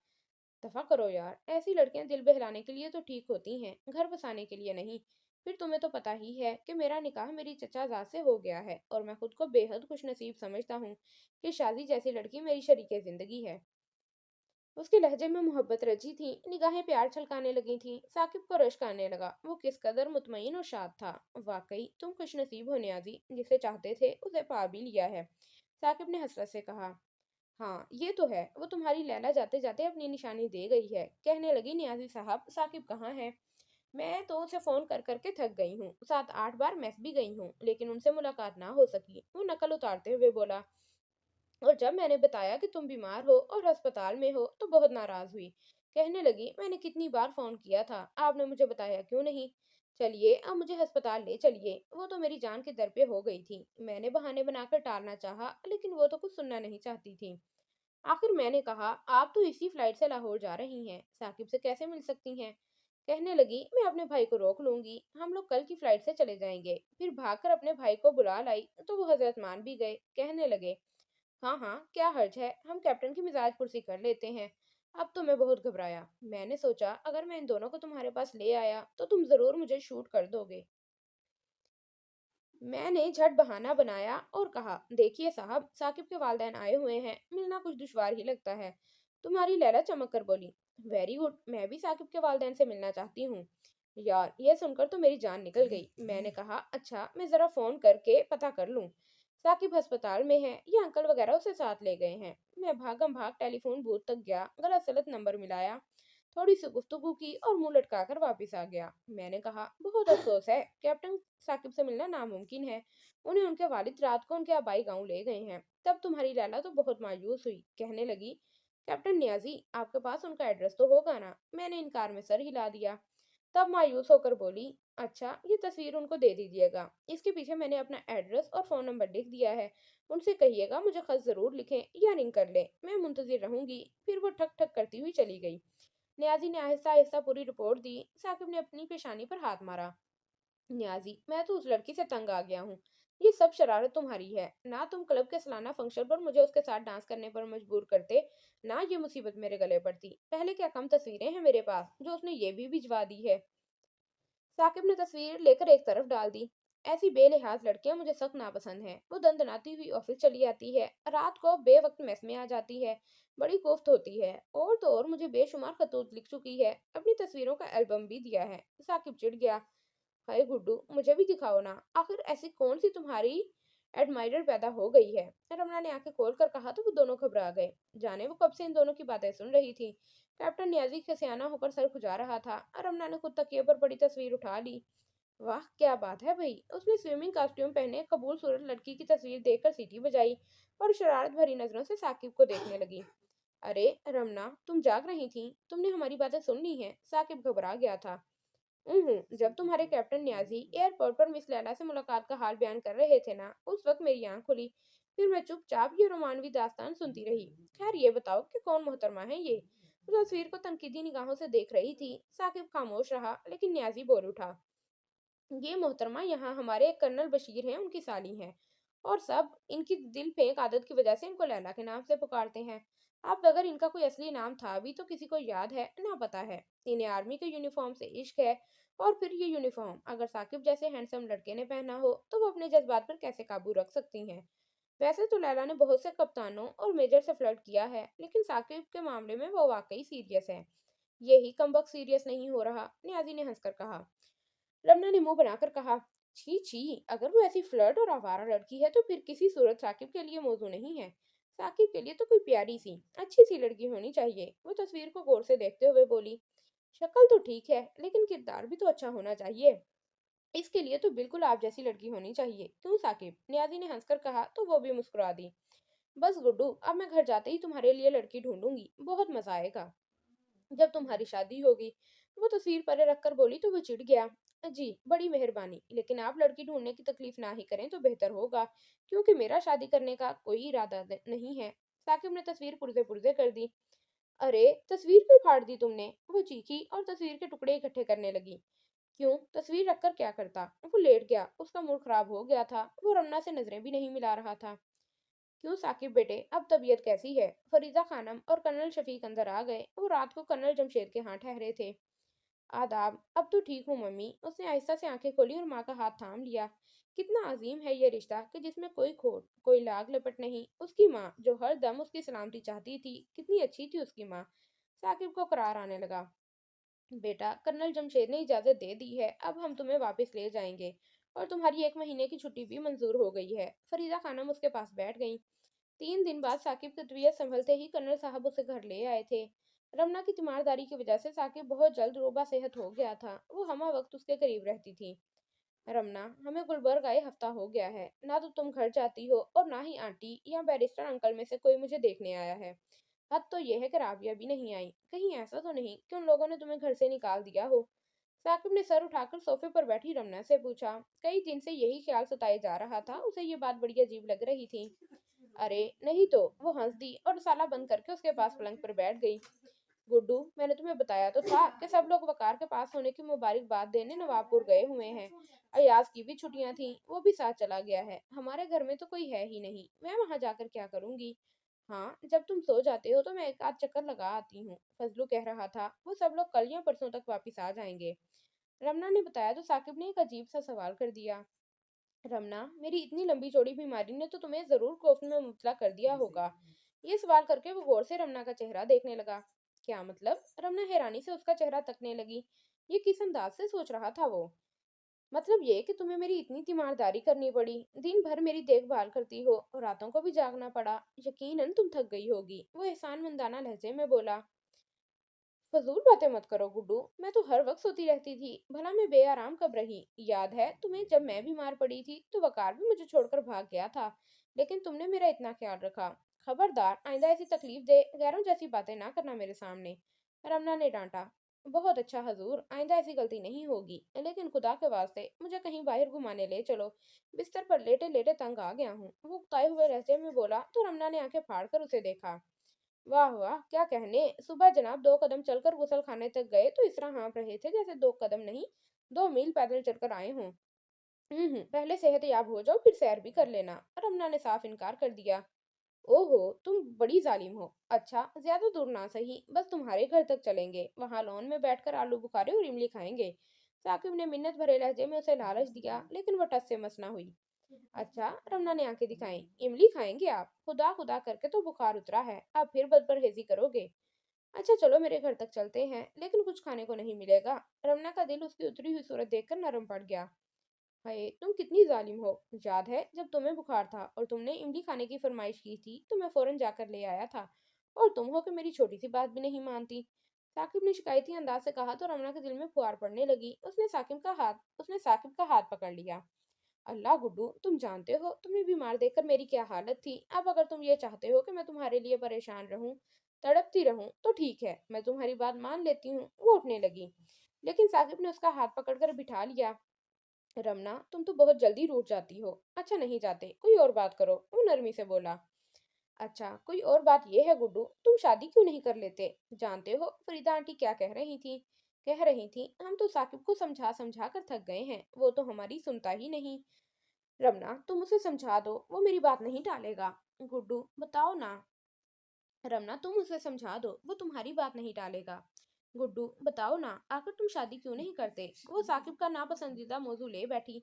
दफा करो यार, ऐसी लड़कियां दिल बहलाने के लिए तो ठीक होती हैं, घर बसाने के लिए नहीं। फिर तुम्हें तो पता ही है कि मेरा निकाह मेरी चचाजाद से हो गया है और मैं खुद को बेहद खुशनसीब समझता हूँ कि शादी जैसी लड़की मेरी शरीके जिंदगी है। उसके लहजे में मोहब्बत रची थी, निगाहें प्यार छलकाने लगी थीं। साकिब को रश्क आने लगा। वो किस कदर मुतमईन और शाद था। वाकई तुम खुशनसीब हो नियाजी, जिसे चाहते थे उसे पा भी लिया है। साकिब ने हसरत से कहा। हाँ ये तो है, वो तुम्हारी लैला जाते जाते अपनी निशानी दे गई है। कहने लगी, नियाजी साहब, साकिब कहाँ है? मैं तो उसे फोन कर करके थक गई हूँ। 7-8 बार मैस भी गई हूँ, लेकिन उनसे मुलाकात ना हो सकी। वो नकल उतारते हुए बोला। और जब मैंने बताया कि तुम बीमार हो और अस्पताल में हो तो बहुत नाराज हुई। कहने लगी, मैंने कितनी बार फोन किया था, आपने मुझे बताया क्यों नहीं? चलिए अब मुझे अस्पताल ले चलिए। वो तो मेरी जान के दर पे हो गई थी। मैंने बहाने बनाकर टालना चाहा, लेकिन वो तो कुछ सुनना नहीं चाहती थी। आखिर मैंने कहा, आप तो इसी फ्लाइट से लाहौर जा रही हैं, साकिब से कैसे मिल सकती हैं? कहने लगी, मैं अपने भाई को रोक लूंगी, हम लोग कल की फ्लाइट से चले जाएंगे। फिर भागकर अपने भाई को बुला लाई तो वो हजरत मान भी गए। कहने लगे, हाँ हाँ, क्या हर्ज है, हम कैप्टन की मिजाज कुर्सी कर लेते हैं। अब तो मैं बहुत घबराया। मैंने सोचा अगर मैं इन दोनों को तुम्हारे पास ले आया तो तुम जरूर मुझे शूट कर दोगे। मैंने झट बहाना बनाया और कहा, देखिए साहब, साकिब के वालिदैन आए हुए हैं, मिलना कुछ दुश्वार ही लगता है। तुम्हारी लैला चमक कर बोली। वेरी गुड, मैं भी साकिब के वालिदैन से मिलना चाहती हूँ। यार, यह सुनकर तो मेरी जान निकल गई। मैंने कहा, अच्छा मैं जरा फोन करके पता कर लूं। साकिब अस्पताल में है या अंकल वगैरह उसे साथ ले गए हैं? मैं भागम भाग टेलीफोन बूथ तक गया, गलत सलत नंबर मिलाया, थोड़ी सी गुफ्तगू की और मुंह लटकाकर वापस आ गया। मैंने कहा, बहुत अफसोस है, कैप्टन साकिब से मिलना नामुमकिन है। उन्हें उनके वालिद रात को उनके आबाई गांव ले गए हैं। तब तुम्हारी लैला तो बहुत मायूस हुई। कहने लगी, कैप्टन नियाजी, आपके पास उनका एड्रेस तो होगा ना? मैंने इनकार में सर हिला दिया। तब मायूस होकर बोली, अच्छा ये तस्वीर उनको दे दीजिएगा, इसके पीछे मैंने अपना एड्रेस और फ़ोन नंबर लिख दिया है। उनसे कहिएगा मुझे खत ज़रूर लिखें या रिंग कर लें, मैं मुंतज़िर रहूंगी। फिर वो ठक ठक करती हुई चली गई। न्याजी ने आहिस्ता आहिस्ता पूरी रिपोर्ट दी। साकिब ने अपनी पेशानी पर हाथ मारा। न्याजी, मैं तो उस लड़की से तंग आ गया हूँ। ये सब शरारत तुम्हारी है ना। तुम क्लब के सालाना फंक्शन पर मुझे उसके साथ डांस करने पर मजबूर करते, ना ये मुसीबत मेरे गले पड़ती। पहले क्या कम तस्वीरें हैं मेरे पास जो उसने ये भी भिजवा दी है? साकिब ने तस्वीर लेकर एक तरफ डाल दी। ऐसी बेलिहाज लड़कियां मुझे सख्त नापसंद हैं। वो दंदनाती हुई ऑफिस चली आती है, रात को बेवक्त मेस में आ जाती है, बड़ी कोफ्त होती है, और तो और मुझे बेशुमार खतूत लिख चुकी है, अपनी तस्वीरों का एल्बम भी दिया है। साकिब चिढ़ गया। हाय गुड्डू, मुझे भी दिखाओ ना, आखिर ऐसी कौन सी तुम्हारी एडमायरर पैदा हो गई है। रमना ने आंखें खोल कर कहा तो वो दोनों घबरा गए। जाने वो कब से इन दोनों की बातें सुन रही थी। कैप्टन न्याजी खसियाना होकर सर खुजा रहा था। रमना ने खुद तकिए पर पड़ी तस्वीर उठा ली। वाह क्या बात है भाई। उसने स्विमिंग कॉस्ट्यूम पहने कबूल सूरत लड़की की तस्वीर देखकर सीटी बजाई और शरारत भरी नजरों से साकिब को देखने लगी। अरे रमना, तुम जाग रही थी? तुमने हमारी बातें सुन ली हैं? साकिब घबरा गया था। जब तुम्हारे कैप्टन न्याजी एयरपोर्ट पर मिस लैला से मुलाकात का हाल बयान कर रहे थे ना, उस वक्त मेरी आंख खुली। फिर मैं चुपचाप ये रोमानवी दास्तान सुनती रही। खैर ये बताओ कि कौन मोहतरमा है ये? उस तस्वीर को तनकीदी निगाहों से देख रही थी। साकिब खामोश रहा, लेकिन न्याजी बोल उठा। ये मोहतरमा यहाँ हमारे एक कर्नल बशीर हैं, उनकी साली हैं। और सब इनकी दिल फेंक आदत की वजह से इनको लैला के नाम से पुकारते हैं। अब अगर इनका कोई असली नाम था भी तो किसी को याद है ना पता है। इन्हें आर्मी के यूनिफॉर्म से इश्क है। और फिर ये यूनिफॉर्म अगर साकिब जैसे हैंडसम लड़के ने पहना हो तो वो अपने जज्बात पर कैसे काबू रख सकती हैं। वैसे तो लैला ने बहुत से कप्तानों और मेजर से फ्लर्ट किया है, लेकिन साकिब के मामले में वो वाकई सीरियस है। यही कमबख्त सीरियस नहीं हो रहा, न्याजी ने हंसकर कहा। रमना ने मुंह बनाकर कहा, छी छी, अगर वो ऐसी फ्लर्ट और आवारा लड़की है तो फिर किसी सूरत साकिब के लिए मौजू नहीं है। साकिब के लिए तो कोई प्यारी सी अच्छी सी लड़की होनी चाहिए। वो तस्वीर को गौर से देखते हुए बोली। शक्ल तो ठीक है, लेकिन किरदार भी तो अच्छा होना चाहिए। इसके लिए तो बिल्कुल आप जैसी लड़की होनी चाहिए। क्यों साकिब? नियाजी ने हंसकर कहा तो वो भी मुस्कुरा दी। बस गुड्डू, अब मैं घर जाते ही तुम्हारे लिए लड़की ढूंढूंगी, बहुत मजा आएगा जब तुम्हारी शादी होगी। वो तस्वीर परे रखकर बोली तो वो चिढ़ गया। जी बड़ी मेहरबानी, लेकिन आप लड़की ढूंढने की तकलीफ ना ही करें तो बेहतर होगा, क्योंकि मेरा शादी करने का कोई इरादा नहीं है। साकिब ने तस्वीर पुरजे पुरजे कर दी। अरे तस्वीर क्यों फाड़ दी तुमने? वो चीखी और तस्वीर के टुकड़े इकट्ठे करने लगी। क्यों? तस्वीर रखकर क्या करता? वो लेट गया, उसका मूड खराब हो गया था। वो रमना से नजरें भी नहीं मिला रहा था। क्यों साकिब बेटे, अब तबीयत कैसी है? फरीदा खानम और कर्नल शफीक अंदर आ गए। वो रात को कर्नल जमशेद के यहाँ ठहरे थे। आदाब, अब तो ठीक हूँ मम्मी। उसने आहिस्ता से आंखें खोली और माँ का हाथ थाम लिया। कितना अजीम है ये रिश्ता कि जिसमें कोई खोट कोई लाग लपट नहीं। उसकी माँ जो हर दम उसकी सलामती चाहती थी, कितनी अच्छी थी उसकी माँ। साकिब को करार आने लगा। बेटा, कर्नल जमशेद ने इजाजत दे दी है, अब हम तुम्हें वापस ले जाएंगे। और तुम्हारी 1 महीने की छुट्टी भी मंजूर हो गई है। फरीदा खानम उसके पास बैठ गई। 3 दिन बाद साकिब की तबीयत संभलते ही कर्नल साहब उसे घर ले आए थे। रमना की तीमारदारी की वजह से साकिब बहुत जल्द रोबा सेहत हो गया था। वो हमा वक्त उसके करीब रहती थी। रमना, हमें गुलबर्ग आए हफ्ता हो गया है। ना तो तुम घर जाती हो और ना ही आंटी या बैरिस्टर अंकल में से कोई मुझे देखने आया है। हद तो यह है कि राबिया भी नहीं आई। कहीं ऐसा तो नहीं कि उन लोगों ने तुम्हें घर से निकाल दिया हो? साकिब ने सर उठाकर सोफे पर बैठी रमना से पूछा। कई दिन से यही ख्याल सताए जा रहा था। उसे ये बात बड़ी अजीब लग रही थी। अरे नहीं तो, वो हंस दी और साला बंद करके उसके पास पलंग पर बैठ गई। गुड्डू, मैंने तुम्हें बताया तो था कि सब लोग वकार के पास होने की मुबारकबाद देने नवाबपुर गए हुए हैं। अयाज की भी छुट्टियां थी, वो भी साथ चला गया है। हमारे घर में तो कोई है ही नहीं, मैं वहां जाकर क्या करूंगी? हाँ, जब तुम सो जाते हो तो मैं एक आध चक्कर लगा आती हूँ। फजलू कह रहा था वो सब लोग कल या परसों तक वापिस आ जाएंगे। रमना ने बताया तो साकिब ने एक अजीब सा सवाल कर दिया। रमना, मेरी इतनी लंबी चौड़ी बीमारी ने तो तुम्हें जरूर खौफ में मुबतला कर दिया होगा। ये सवाल करके वो गौर से रमना का चेहरा देखने लगा। क्या मतलब? रमना हैरानी से उसका चेहरा तकने लगी। ये किस अंदाज से सोच रहा था वो? मतलब ये कि तुम्हें मेरी इतनी तीमारदारी करनी पड़ी, दिन भर मेरी देखभाल करती हो और रातों को भी जागना पड़ा। यकीनन तुम थक गई होगी। वो एहसान मंदाना लहजे में बोला। फजूल बातें मत करो गुड्डू, मैं तो हर वक्त सोती रहती थी। भला मैं बेआराम कब रही? याद है तुम्हें जब मैं बीमार पड़ी थी तो वकार भी मुझे छोड़कर भाग गया था, लेकिन तुमने मेरा इतना ख्याल रखा। खबरदार आइंदा ऐसी तकलीफ दे गैरों जैसी बातें ना करना मेरे सामने। रमना ने डांटा। बहुत अच्छा हजूर, आइंदा ऐसी गलती नहीं होगी, लेकिन खुदा के वास्ते मुझे कहीं बाहर घुमाने ले चलो। बिस्तर पर लेटे लेटे तंग आ गया हूँ। वो उकताए हुए लहजे में बोला तो रमना ने आंखें फाड़ कर उसे देखा। वाह वाह, क्या कहने। सुबह जनाब 2 कदम चलकर गुसल खाने तक गए तो इस तरह हाँफ रहे थे जैसे 2 कदम नहीं, 2 मील पैदल चलकर आए हों। पहले सेहत याब हो जाओ फिर सैर भी कर लेना। रमना ने साफ इनकार कर दिया। ओहो, तुम बड़ी जालिम हो। अच्छा, ज्यादा दूर ना सही, बस तुम्हारे घर तक चलेंगे, वहां लॉन में बैठकर आलू बुखारे और इमली खाएंगे। साकिब ने मिन्नत भरे लहजे में उसे लालच दिया, लेकिन वह टस से मस ना हुई। अच्छा, रमना ने आंखें दिखाई। इमली खाएंगे आप? खुदा खुदा करके तो बुखार उतरा है, अब फिर बदपरहेजी करोगे? अच्छा चलो मेरे घर तक चलते हैं, लेकिन कुछ खाने को नहीं मिलेगा। रमना का दिल उसकी उतरी हुई सूरत देखकर नरम पड़ गया। हाय तुम कितनी जालिम हो। याद है जब तुम्हें बुखार था और तुमने इमली खाने की फरमाइश की थी तो मैं फौरन जाकर ले आया था, और तुम हो कि मेरी छोटी सी बात भी नहीं मानती। साकिब ने शिकायती अंदाज से कहा तो रमना के दिल में फुहार पड़ने लगी। उसने साकिब का हाथ पकड़ लिया। अल्लाह गुड्डू, तुम जानते हो तुम्हें बीमार देखकर मेरी क्या हालत थी। अब अगर तुम ये चाहते हो कि मैं तुम्हारे लिए परेशान रहूं, तड़पती रहूं, तो ठीक है, मैं तुम्हारी बात मान लेती हूँ। वो उठने लगी, लेकिन साकिब ने उसका हाथ पकड़कर बिठा लिया। रमना, तुम तो बहुत जल्दी रूठ जाती हो। अच्छा, नहीं जाते, कोई और बात करो, वो नरमी से बोला। अच्छा, कोई और बात ये है गुड्डू, तुम शादी क्यों नहीं कर लेते? जानते हो फरीदा आंटी क्या कह रही थी, हम तो साकिब को समझा समझा कर थक गए हैं, वो तो हमारी सुनता ही नहीं। रमना, तुम उसे समझा दो, वो मेरी बात नहीं टालेगा। गुड्डू, बताओ ना। रमना, तुम उसे समझा दो, वो तुम्हारी बात नहीं टालेगा। गुड्डू, बताओ ना, आखिर तुम शादी क्यों नहीं करते? वो साकिब का नापसंदीदा मौजू ले बैठी।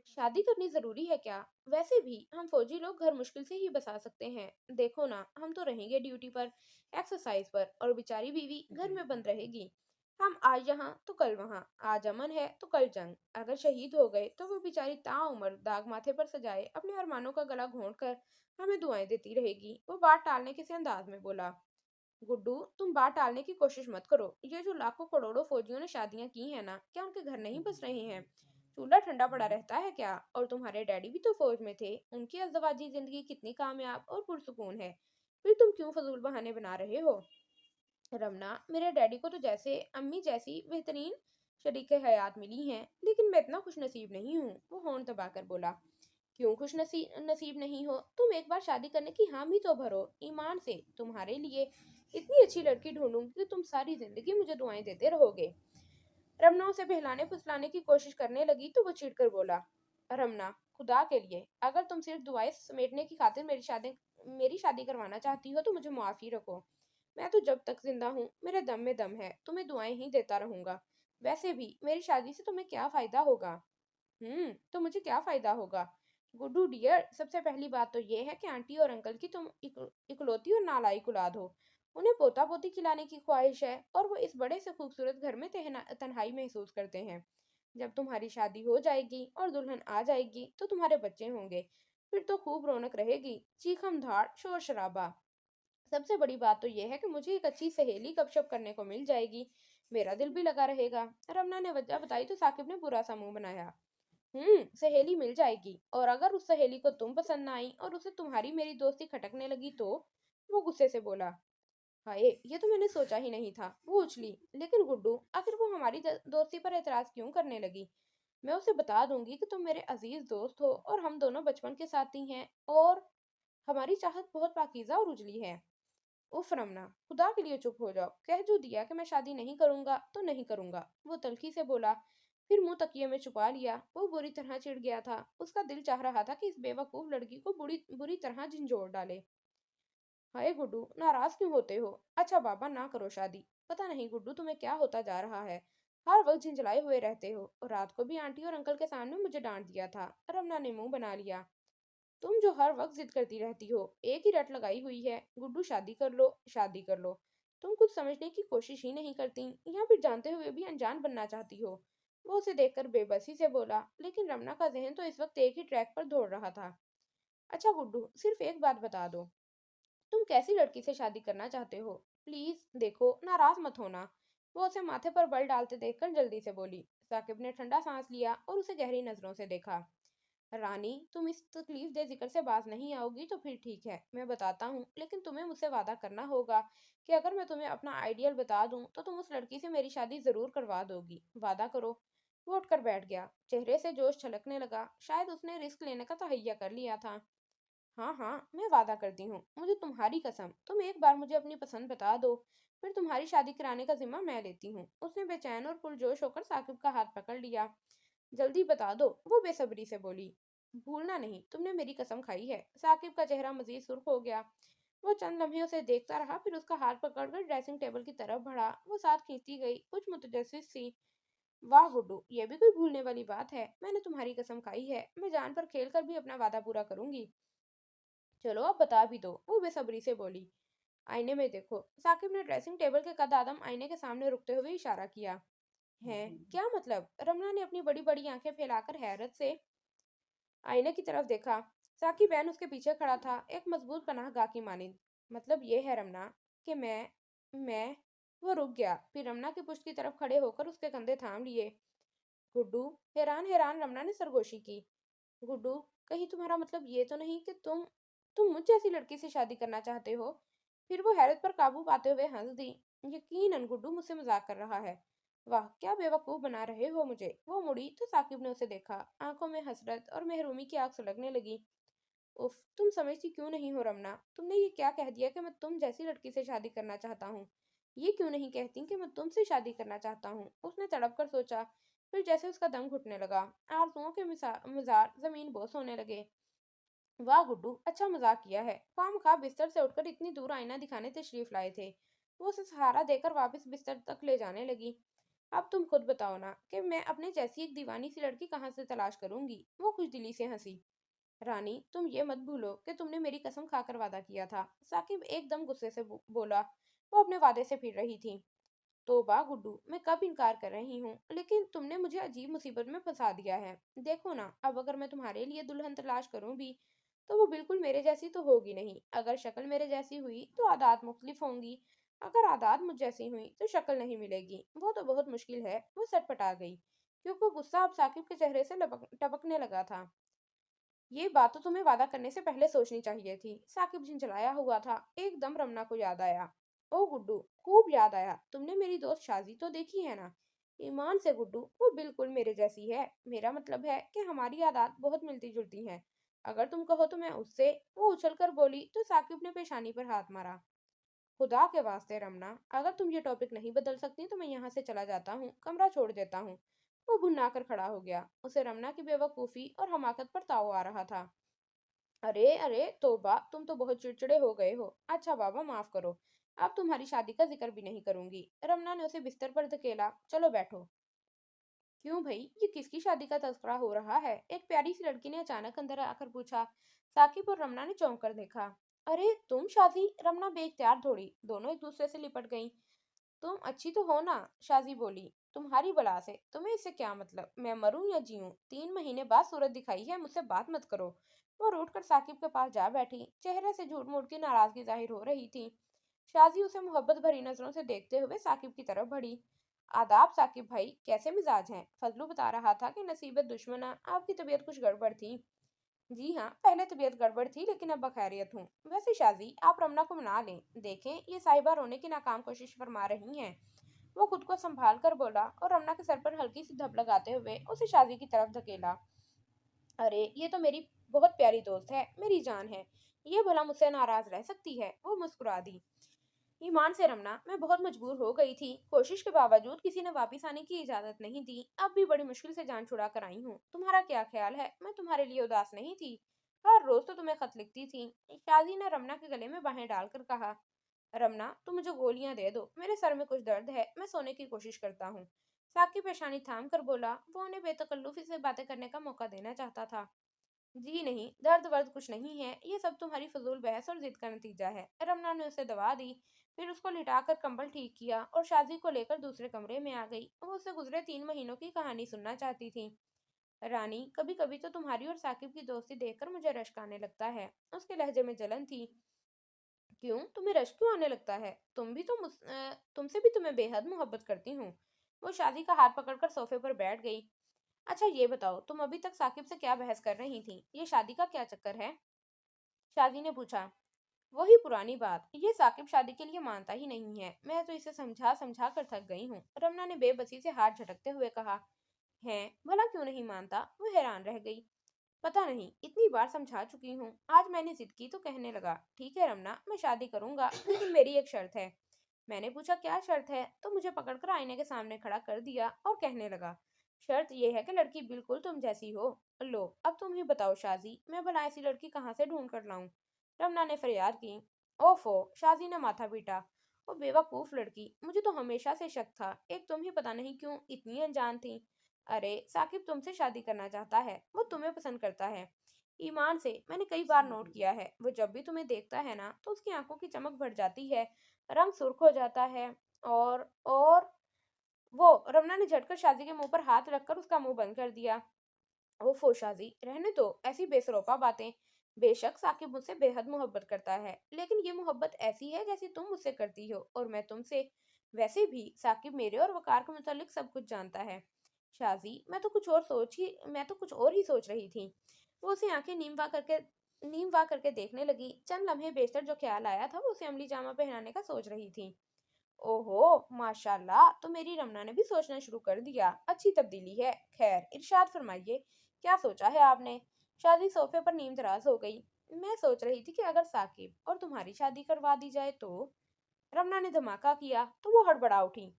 शादी करनी जरूरी है क्या? वैसे भी हम फौजी लोग घर मुश्किल से ही बसा सकते हैं। देखो ना, हम तो रहेंगे ड्यूटी पर, एक्सरसाइज पर, और बेचारी बीवी घर में बंद रहेगी। हम आज यहाँ तो कल वहाँ, आज अमन है तो कल जंग। अगर शहीद हो गए तो वो बेचारी ताउम्र दाग माथे पर सजाए अपने अरमानों का गला घोंट कर हमें दुआएं देती रहेगी। वो बात टालने के से अंदाज में बोला। गुड्डू, तुम बात टालने की कोशिश मत करो। ये जो लाखों करोड़ों फौजियों ने शादियां की हैं ना, क्या उनके घर नहीं बस रहे हैं? चूल्हा ठंडा पड़ा रहता है क्या? और तुम्हारे डैडी भी तो फौज में थे, उनकी अज़दवाजी जिंदगी कितनी कामयाब और पुरसुकून है। फिर तुम क्यों फजूल बहाने बना रहे हो? रमना, मेरे डैडी को तो जैसे अम्मी जैसी बेहतरीन शरीक हयात मिली हैं, लेकिन मैं इतना खुश नसीब नहीं हूँ। वो होंठ दबाकर बोला। क्यों खुश नसीब नहीं हो? तुम एक बार शादी करने की हामी तो भरो ईमान से। तुम्हारे लिए इतनी अच्छी लड़की ढूंढूंगी कि तुम सारी जिंदगी मुझे दुआएं देते रहोगे। रमना उसे बहलाने फुसलाने की कोशिश करने लगी तो वो चिढ़कर बोला। रमना, खुदा के लिए, अगर तुम सिर्फ दुआएं समेटने की खातिर मेरी शादी करवाना चाहती हो तो मुझे माफी रखो। मैं तो जब तक जिंदा हूँ मेरे दम में दम है, तुम्हें दुआएं ही देता रहूंगा। वैसे भी मेरी शादी से तुम्हें क्या फायदा होगा? तो मुझे क्या फायदा होगा? गुड्डू डियर, सबसे पहली बात तो ये है कि आंटी और अंकल की तुम इकलौती और नालायक औलाद हो। उन्हें पोता पोती खिलाने की ख्वाहिश है, और वो इस बड़े से खूबसूरत घर में तन्हाई महसूस करते हैं। जब तुम्हारी शादी हो जाएगी और दुल्हन आ जाएगी तो तुम्हारे बच्चे होंगे। फिर तो खूब रौनक रहेगी, चीखम धाड़, शोर शराबा। सबसे बड़ी बात तो यह है कि मुझे एक अच्छी सहेली गपशप करने को मिल जाएगी। मेरा दिल भी लगा रहेगा। रमना ने वजह बताई तो साकिब ने बुरा सा मुंह बनाया। सहेली मिल जाएगी, और अगर उस सहेली को तुम पसंद ना आई और उसे तुम्हारी मेरी दोस्ती खटकने लगी तो? वो गुस्से से बोला। हाय, ये तो मैंने सोचा ही नहीं था। वो उछली। लेकिन गुड्डू, आखिर वो हमारी दोस्ती पर एतराज क्यों करने लगी? मैं उसे बता दूंगी कि तुम मेरे अजीज दोस्त हो और हम दोनों बचपन के साथी हैं, और हमारी चाहत बहुत पाकीज़ा और उजली है। उफ रमना, खुदा के लिए चुप हो जाओ। कह जो दिया कि मैं शादी नहीं करूंगा तो नहीं करूंगा। वो तल्खी से बोला, फिर मुंह तकिए में छुपा लिया। वो बुरी तरह चिढ़ गया था। उसका दिल चाह रहा था कि इस बेवकूफ लड़की को बुरी बुरी तरह झंझोड़ डाले। हाय गुड्डू, नाराज क्यों होते हो? अच्छा बाबा, ना करो शादी। पता नहीं गुड्डू, तुम्हें क्या होता जा रहा है? हर वक्त झिंझलाए हुए रहते हो, और रात को भी आंटी और अंकल के सामने मुझे डांट दिया था। रमना ने मुंह बना लिया। तुम जो हर वक्त जिद करती रहती हो, एक ही रट लगाई हुई है, गुड्डू शादी कर लो, शादी कर लो। तुम कुछ समझने की कोशिश ही नहीं करती, या फिर जानते हुए भी अनजान बनना चाहती हो। वो उसे देखकर बेबसी से बोला, लेकिन रमना का जहन तो इस वक्त एक ही ट्रैक पर दौड़ रहा था। अच्छा गुड्डू, सिर्फ एक बात बता दो, तुम कैसी लड़की से शादी करना चाहते हो? प्लीज देखो, नाराज मत होना। वो उसे माथे पर बल डालते देखकर जल्दी से बोली। साकिब ने ठंडा सांस लिया और उसे गहरी नजरों से देखा। रानी, तुम इस तकलीफ दे जिक्र से बाज नहीं आओगी तो फिर ठीक है, मैं बताता हूँ, लेकिन तुम्हें मुझसे वादा करना होगा कि अगर मैं तुम्हें अपना आइडियल बता दूं तो तुम उस लड़की से मेरी शादी जरूर करवा दोगी। वादा करो। वो उठकर बैठ गया। चेहरे से जोश छलकने लगा। शायद उसने रिस्क लेने का तहैया कर लिया था। हाँ हाँ, मैं वादा करती हूँ, मुझे तुम्हारी कसम, तुम एक बार मुझे अपनी पसंद बता दो, फिर तुम्हारी शादी कराने का जिम्मा मैं लेती हूँ। उसने बेचैन और पुरजोश होकर साकिब का हाथ पकड़ लिया। जल्दी बता दो, वो बेसब्री से बोली। भूलना नहीं, तुमने मेरी कसम खाई है। साकिब का चेहरा मजीद सुर्ख हो गया। वो चंद लम्हे उसे देखता रहा, फिर उसका हाथ पकड़कर ड्रेसिंग टेबल की तरफ बढ़ा। वो साथ खींचती गई, कुछ मुतजस्सिस सी। वाह गुड्डू, ये भी कोई भूलने वाली बात है? मैंने तुम्हारी कसम खाई है, मैं जान पर खेल कर भी अपना वादा पूरा करूंगी। चलो अब बता भी दो, वो बेसब्री से बोली। आईने में देखो। साकिब ने ड्रेसिंग टेबल के कद आदम आईने के सामने रुकते हुए इशारा किया। हैं? क्या मतलब? रमना ने अपनी बड़ी बड़ी आंखें फैलाकर हैरत से आईने की तरफ देखा। साकी बहन उसके पीछे खड़ा था, एक मजबूत पनाहगाह की मानिंद। मतलब ये है रमना कि मैं वो रुक गया, फिर रमना की पुश्त की तरफ खड़े होकर उसके कंधे थाम लिए। गुड्डू, हैरान हैरान रमना ने सरगोशी की। गुड्डू, कहीं तुम्हारा मतलब ये तो नहीं कि तुम मुझ जैसी लड़की से शादी करना चाहते हो? फिर वो हैरत पर काबू पाते हुए हंस दी। यकीनन गुड्डू मुझसे मजाक कर रहा है। वाह, क्या बेवकूफ बना रहे हो मुझे। वो मुड़ी तो साकिब ने उसे देखा। आंखों में हसरत और महरूमी की आग सुलगने लगी। उफ, तुम समझती क्यों नहीं हो रमना? तुमने ये क्या कह दिया कि मैं तुम जैसी लड़की से शादी करना चाहता हूँ? ये क्यों नहीं कहती कि मैं तुमसे शादी करना चाहता हूँ? उसने तड़प कर सोचा, फिर जैसे उसका दम घुटने लगा, आरज़ुओं के मज़ार ज़मीन बोस होने लगे। वाह गुड्डू, अच्छा मजाक किया है। खामखा बिस्तर से उठकर इतनी दूर आईना दिखाने तशरीफ लाए थे। वो उसे सहारा देकर वापस बिस्तर तक ले जाने लगी। अब तुम खुद बताओ ना कि मैं अपने जैसी एक दीवानी सी लड़की कहाँ से तलाश करूंगी? वो खुश दिली से हंसी। रानी, तुम ये मत भूलो कि तुमने मेरी कसम खाकर वादा किया था। साकिब एकदम गुस्से से बोला। वो अपने वादे से फिर रही थी। तोबा गुड्डू, मैं कब इनकार कर रही हूँ, लेकिन तुमने मुझे अजीब मुसीबत में फंसा दिया है। देखो ना, अब अगर मैं तुम्हारे लिए दुल्हन तलाश करूँ भी, तो वो बिल्कुल मेरे जैसी तो होगी नहीं। अगर शक्ल मेरे जैसी हुई तो आदात मुख्तलिफ होंगी। अगर आदात मुझ जैसी हुई तो शक्ल नहीं मिलेगी। वो तो बहुत मुश्किल है। वो सटपटा गई, क्योंकि गुस्सा अब साकिब के चेहरे से टपकने लगा था। ये बात तो तुम्हें वादा करने से पहले सोचनी चाहिए थी। साकिब झिंझलाया हुआ था। एकदम रमना को याद आया। ओ गुड्डू, खूब याद आया। तुमने मेरी दोस्त शाजी तो देखी है ना? ईमान से गुड्डू, वो बिल्कुल मेरे जैसी है। मेरा मतलब है कि हमारी आदत बहुत मिलती जुलती हैं। अगर तुम कहो तो मैं उससे। वो उछल कर बोली तो साकिब ने पेशानी पर हाथ मारा। खुदा के वास्ते रमना, अगर तुम ये टॉपिक नहीं बदल सकती तो मैं यहाँ से चला जाता हूँ, कमरा छोड़ देता हूँ। वो भुन्ना कर खड़ा हो गया। उसे रमना की बेवकूफ़ी और हमाकत पर ताव आ रहा था। अरे अरे तौबा, तुम तो बहुत चिड़चिड़े हो गए हो। अच्छा बाबा, माफ करो। अब तुम्हारी शादी का जिक्र भी नहीं करूंगी। रमना ने उसे बिस्तर पर धकेला। चलो बैठो। क्यों भाई, ये किसकी शादी का तस्करा हो रहा है? एक प्यारी सी लड़की ने अचानक अंदर आकर पूछा। साकिब और रमना ने चौंक कर देखा। अरे तुम शादी? रमना बेख्तियार दौड़ी। दोनों एक दूसरे से लिपट गईं। तुम अच्छी तो हो ना? शाजी बोली। तुम्हारी बला से, तुम्हें इससे क्या मतलब? मैं मरूं या जीऊं, 3 महीने बाद सूरत दिखाई है, मुझसे बात मत करो। वो उठकर साकिब के पास जा बैठी। चेहरे से झूठ मूठ की नाराजगी जाहिर हो रही थी। शाजी उसे मोहब्बत भरी नजरों से देखते हुए साकिब की तरफ बढ़ी। आदाब साकिब भाई, कैसे मिजाज हैं? फजलू बता रहा था कि नसीबत दुश्मना, आपकी तबीयत कुछ गड़बड़ थी। जी हाँ, पहले तबीयत गड़बड़ थी, लेकिन अब बखैरियत हूँ। वैसे शाजी, आप रमना को मना लें। देखें, ये साहिबा रोने की नाकाम कोशिश फरमा रही हैं। वो खुद को संभाल कर बोला और रमना के सर पर हल्की सी धप लगाते हुए उसे शाजी की तरफ धकेला। अरे, ये तो मेरी बहुत प्यारी दोस्त है, मेरी जान है। ये भला मुझसे नाराज रह सकती है? वो मुस्कुरा दी। ईमान से रमना, मैं बहुत मजबूर हो गई थी। कोशिश के बावजूद किसी ने वापस आने की इजाजत नहीं दी। अब भी बड़ी मुश्किल से जान छुड़ा कर आई हूँ। तुम्हारा क्या ख्याल है? मैं तुम्हारे लिए उदास नहीं थी। हर रोज तो तुम्हें खत लिखती थी। शाजी ने रमना के गले में बाहें डालकर कहा। रमना, तुम मुझे गोलियां दे दो, मेरे सर में कुछ दर्द है, मैं सोने की कोशिश करता हूँ। साकिब पेशानी थाम कर बोला। वो उन्हें बेतकल्लुफी से बातें करने का मौका देना चाहता था। जी नहीं, दर्द वर्द कुछ नहीं है, ये सब तुम्हारी फजूल बहस और जिद का नतीजा है। रमना ने उसे दवा दी, फिर उसको लिटाकर कंबल ठीक किया और शादी को लेकर दूसरे कमरे में आ गई। वो उसे गुजरे 3 महीनों की कहानी सुनना चाहती थी। रानी, कभी कभी तो तुम्हारी और साकिब की दोस्ती देखकर मुझे रश्क आने लगता है। उसके लहजे में जलन थी। क्यों, तुम्हें रश्क क्यों आने लगता है? तुमसे भी तुम्हें बेहद मोहब्बत करती हूँ। वो शादी का हाथ पकड़कर सोफे पर बैठ गई। अच्छा ये बताओ, तुम अभी तक साकिब से क्या बहस कर रही थी? ये शादी का क्या चक्कर है? शादी ने पूछा। वही पुरानी बात, ये साकिब शादी के लिए मानता ही नहीं है। मैं तो इसे समझा समझा कर थक गई हूँ। रमना ने बेबसी से हाथ झटकते हुए कहा। है, भला क्यों नहीं मानता? वो हैरान रह गई। पता नहीं, इतनी बार समझा चुकी हूँ। आज मैंने जिद की तो कहने लगा। ठीक है रमना, मैं शादी करूंगा, लेकिन मेरी एक शर्त है। मैंने पूछा क्या शर्त है, तो मुझे पकड़कर आईने के सामने खड़ा कर दिया और कहने लगा। शर्त यह है कि लड़की बिल्कुल तुम जैसी हो। लो, अब तुम ही बताओ शाजी, मैं भला ऐसी लड़की कहाँ से ढूंढ कर लाऊं? रमना ने फरियाद की। ओफो, शाजी ने माथा पीटा। ओ बेवकूफ लड़की, मुझे तो हमेशा से शक था। एक तुम ही पता नहीं क्यों इतनी अनजान थी। अरे, साकिब तुमसे शादी करना चाहता है, वो तुम्हें पसंद करता है। ईमान से, मैंने कई बार नोट किया है, वो जब भी तुम्हें देखता है ना तो उसकी आंखों की चमक बढ़ जाती है, रंग सुर्ख हो जाता है। और वो रमना ने झटकर शादी के मुंह पर हाथ रखकर उसका मुंह बंद कर दिया। ओफो शादी, रहने दो ऐसी बेसरोपा बातें। बेशक साकिब मुझसे बेहद मोहब्बत करता है, लेकिन ये मोहब्बत ऐसी है जैसी तुम मुझसे करती हो और मैं तुमसे। वैसे भी साकिब मेरे और वकार के मुतालिक सब कुछ जानता है। शाजी, मैं तो कुछ और ही सोच रही थी। वो उसे आंखें नीम वा करके देखने लगी। चंद लम्हे बेशतर जो ख्याल आया था वो उसे अमली जामा पहनाने का सोच रही थी। ओहो, माशाल्लाह, तो मेरी रमना ने भी सोचना शुरू कर दिया। अच्छी तब्दीली है। खैर, इरशाद फरमाइए, क्या सोचा है आपने? शादी सोफे पर नीम दराज हो गई। मैं सोच रही थी कि अगर साकिब और तुम्हारी शादी करवा दी जाए तो। रमना ने धमाका किया तो वो हड़बड़ा उठी।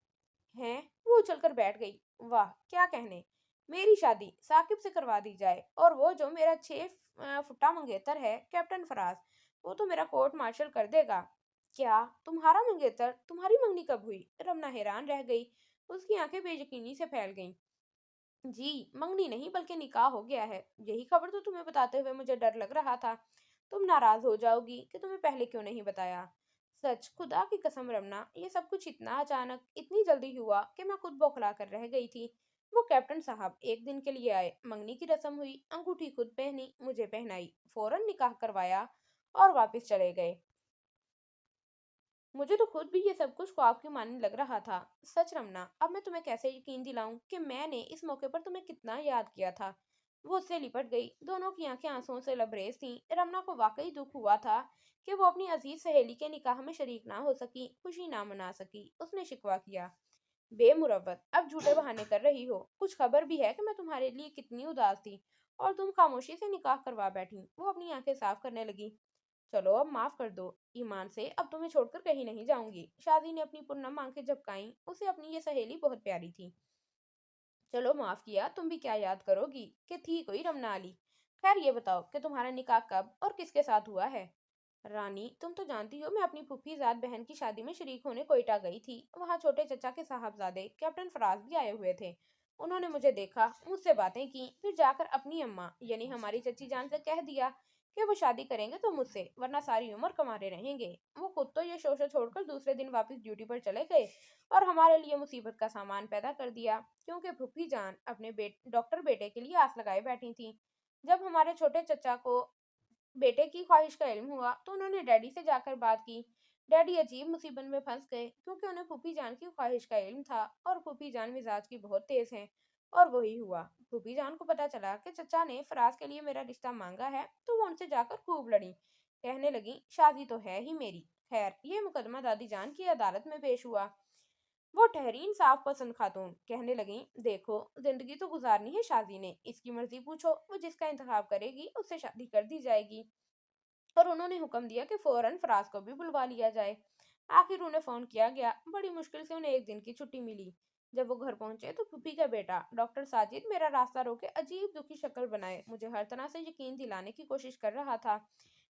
हैं? वो उछलकर बैठ गई। वाह, क्या कहने! मेरी शादी साकिब से करवा दी जाए, और वो जो मेरा 6 फुटा मंगेतर है, कैप्टन फराज, वो तो मेरा कोर्ट मार्शल कर देगा। क्या? तुम्हारा मंगेतर? तुम्हारी मंगनी कब हुई? रमना हैरान रह गई। उसकी आंखें बेयकीनी से फैल गईं। जी, मंगनी नहीं बल्कि निकाह हो गया है। यही खबर तो तुम्हें बताते हुए मुझे डर लग रहा था। तुम नाराज हो जाओगी कि तुम्हें पहले क्यों नहीं बताया। सच, खुदा की कसम रमना, ये सब कुछ इतना अचानक, इतनी जल्दी हुआ कि मैं खुद बौखला कर रह गई थी। वो कैप्टन साहब एक दिन के लिए आए, मंगनी की रस्म हुई, अंगूठी खुद पहनी, मुझे पहनाई, फौरन निकाह करवाया और वापस चले गए। मुझे तो खुद भी ये सब कुछ ख्वाब की मानने लग रहा था। सच रमना, अब मैं तुम्हें कैसे यकीन दिलाऊं कि मैंने इस मौके पर तुम्हें कितना याद किया था। वो उससे लिपट गई। दोनों की आंखें आंसुओं से लबरेज थीं। रमना को वाकई दुख हुआ था कि वो अपनी अजीज सहेली के निकाह में शरीक ना हो सकी, खुशी ना मना सकी। उसने शिकवा किया। बेमुरवत, अब झूठे बहाने कर रही हो। कुछ खबर भी है कि मैं तुम्हारे लिए कितनी उदास थी और तुम खामोशी से निकाह करवा बैठी। वो अपनी आंखें साफ करने लगी। चलो अब माफ कर दो। ईमान से अब तुम्हें छोड़कर कहीं नहीं जाऊंगी। शादी ने अपनी पूनम आंखें झपकाईं। उसे अपनी ये सहेली बहुत प्यारी थी। चलो माफ किया, तुम भी क्या याद करोगी कि थी कोई रमना अली। खैर ये बताओ कि तुम्हारा निकाह कब और किसके साथ हुआ है। रानी, तुम तो जानती हो मैं अपनी फूफीजाद बहन की शादी में शरीक होने कोयटा गई थी। वहाँ छोटे चचा के साहबजादे कैप्टन फराज भी आए हुए थे। उन्होंने मुझे देखा, मुझसे बातें की, फिर जाकर अपनी अम्मा यानी हमारी चची जान से कह दिया कि वो शादी करेंगे तो मुझसे, वरना सारी उम्र कमारे रहेंगे। वो खुद तो ये शोशा छोड़कर दूसरे दिन वापस ड्यूटी पर चले गए और हमारे लिए मुसीबत का सामान पैदा कर दिया, क्योंकि फूफी जान अपने डॉक्टर बेटे के लिए आस लगाए बैठी थी। जब हमारे छोटे चचा को बेटे की ख्वाहिश का इल्म हुआ तो उन्होंने डैडी से जाकर बात की। डैडी अजीब मुसीबत में फंस गए, क्योंकि उन्हें फूफी जान की ख्वाहिश का इल्म था और फूफी जान मिजाज की बहुत तेज हैं। और वही हुआ। फूफी जान को पता चला कि चचा ने फराज के लिए मेरा रिश्ता मांगा है, तो वो उनसे जाकर खूब लड़ी। कहने लगी, शादी तो है ही मेरी। खैर, ये मुकदमा दादी जान की अदालत में पेश हुआ। वो ठहरी इंसाफ पसंद खातून कहने लगी, देखो, जिंदगी तो गुजारनी है शादी ने, इसकी मर्जी पूछो, वो जिसका इंतखाब करेगी उससे शादी कर दी जाएगी। और उन्होंने हुक्म दिया कि फौरन फराज को भी बुलवा लिया जाए। आखिर उन्हें फोन किया गया। बड़ी मुश्किल से उन्हें एक दिन की छुट्टी मिली। जब वो घर पहुंचे तो फूफी का बेटा डॉक्टर साजिद मेरा रास्ता रोके अजीब दुखी शक्ल बनाए मुझे हर तरह से यकीन दिलाने की कोशिश कर रहा था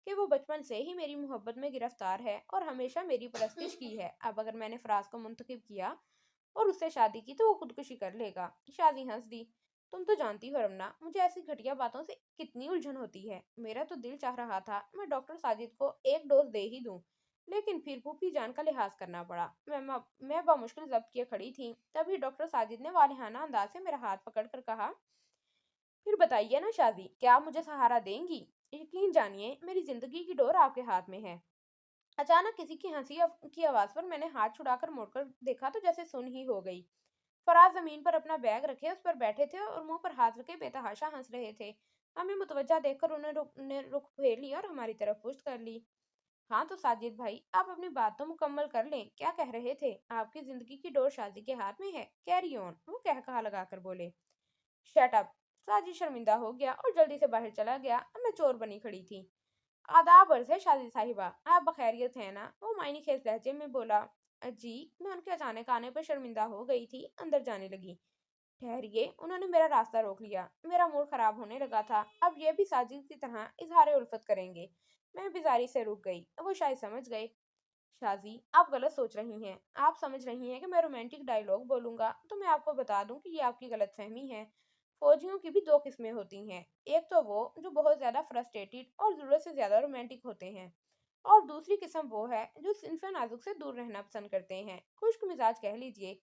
कि वो बचपन से ही मेरी मोहब्बत में गिरफ्तार है और हमेशा मेरी परस्तिश की है। अब अगर मैंने फराज को मुंतखब किया और उससे शादी की तो वो खुदकुशी कर लेगा। शादी हंस दी। तुम तो जानती हो रमना, मुझे ऐसी घटिया बातों से कितनी उलझन होती है। मेरा तो दिल चाह रहा था मैं डॉक्टर साजिद को एक डोज दे ही दूं, लेकिन फिर फूफी जान का लिहाज करना पड़ा। मैं बामुश्किल जब्त किए खड़ी थी। तभी डॉक्टर साजिद ने वालिहाना अंदाज से मेरा हाथ पकड़कर कहा, फिर बताइए ना शादी, क्या आप मुझे सहारा देंगी? यकीन जानिए, मेरी जिंदगी की डोर आपके हाथ में है। अचानक किसी की हंसी की आवाज पर मैंने हाथ छुड़ाकर मुड़कर देखा तो जैसे सुन ही हो गई। फराज जमीन पर अपना बैग रखे उस पर बैठे थे और मुंह पर हाथ रखे बेतहाशा हंस रहे थे। हमें मुतवज्जा देखकर उन्होंने रुख फेर लिया और हमारी तरफ पुश्त कर ली। हाँ तो साजिद भाई, आप अपनी बात तो मुकम्मल कर लें। क्या कह रहे थे? आपकी जिंदगी की डोर शादी के हाथ में है। कैरी ऑन, वो कह कहा लगाकर बोले। Shut up. साजिद शर्मिंदा हो गया और जल्दी से बाहर चला गया। मैं चोर बनी खड़ी थी। आदाब अर्ज है शादी साहिबा, आप बखैरियत है ना? वो मायनी खेस लहजे में बोला। जी। मैं उनके अचानक आने पर शर्मिंदा हो गई थी, अंदर जाने लगी। ठहरिए, उन्होंने मेरा रास्ता रोक लिया। मेरा मूड खराब होने लगा था। अब ये भी साजिद की तरह इजहार उल्फत करेंगे। मैं बेजारी से रुक गई। वो शायद समझ गए। शाजी, आप गलत सोच रही हैं। आप समझ रही हैं कि मैं रोमांटिक डायलॉग बोलूंगा, तो मैं आपको बता दूं कि ये आपकी गलतफहमी है। फौजियों की भी दो किस्में होती हैं। एक तो वो जो बहुत ज्यादा फ्रस्ट्रेटेड और जरूरत से ज्यादा रोमांटिक होते हैं, और दूसरी किस्म वो है जो सिंफ नाजुक से दूर रहना पसंद करते हैं, खुश्क मिजाज कह लीजिए।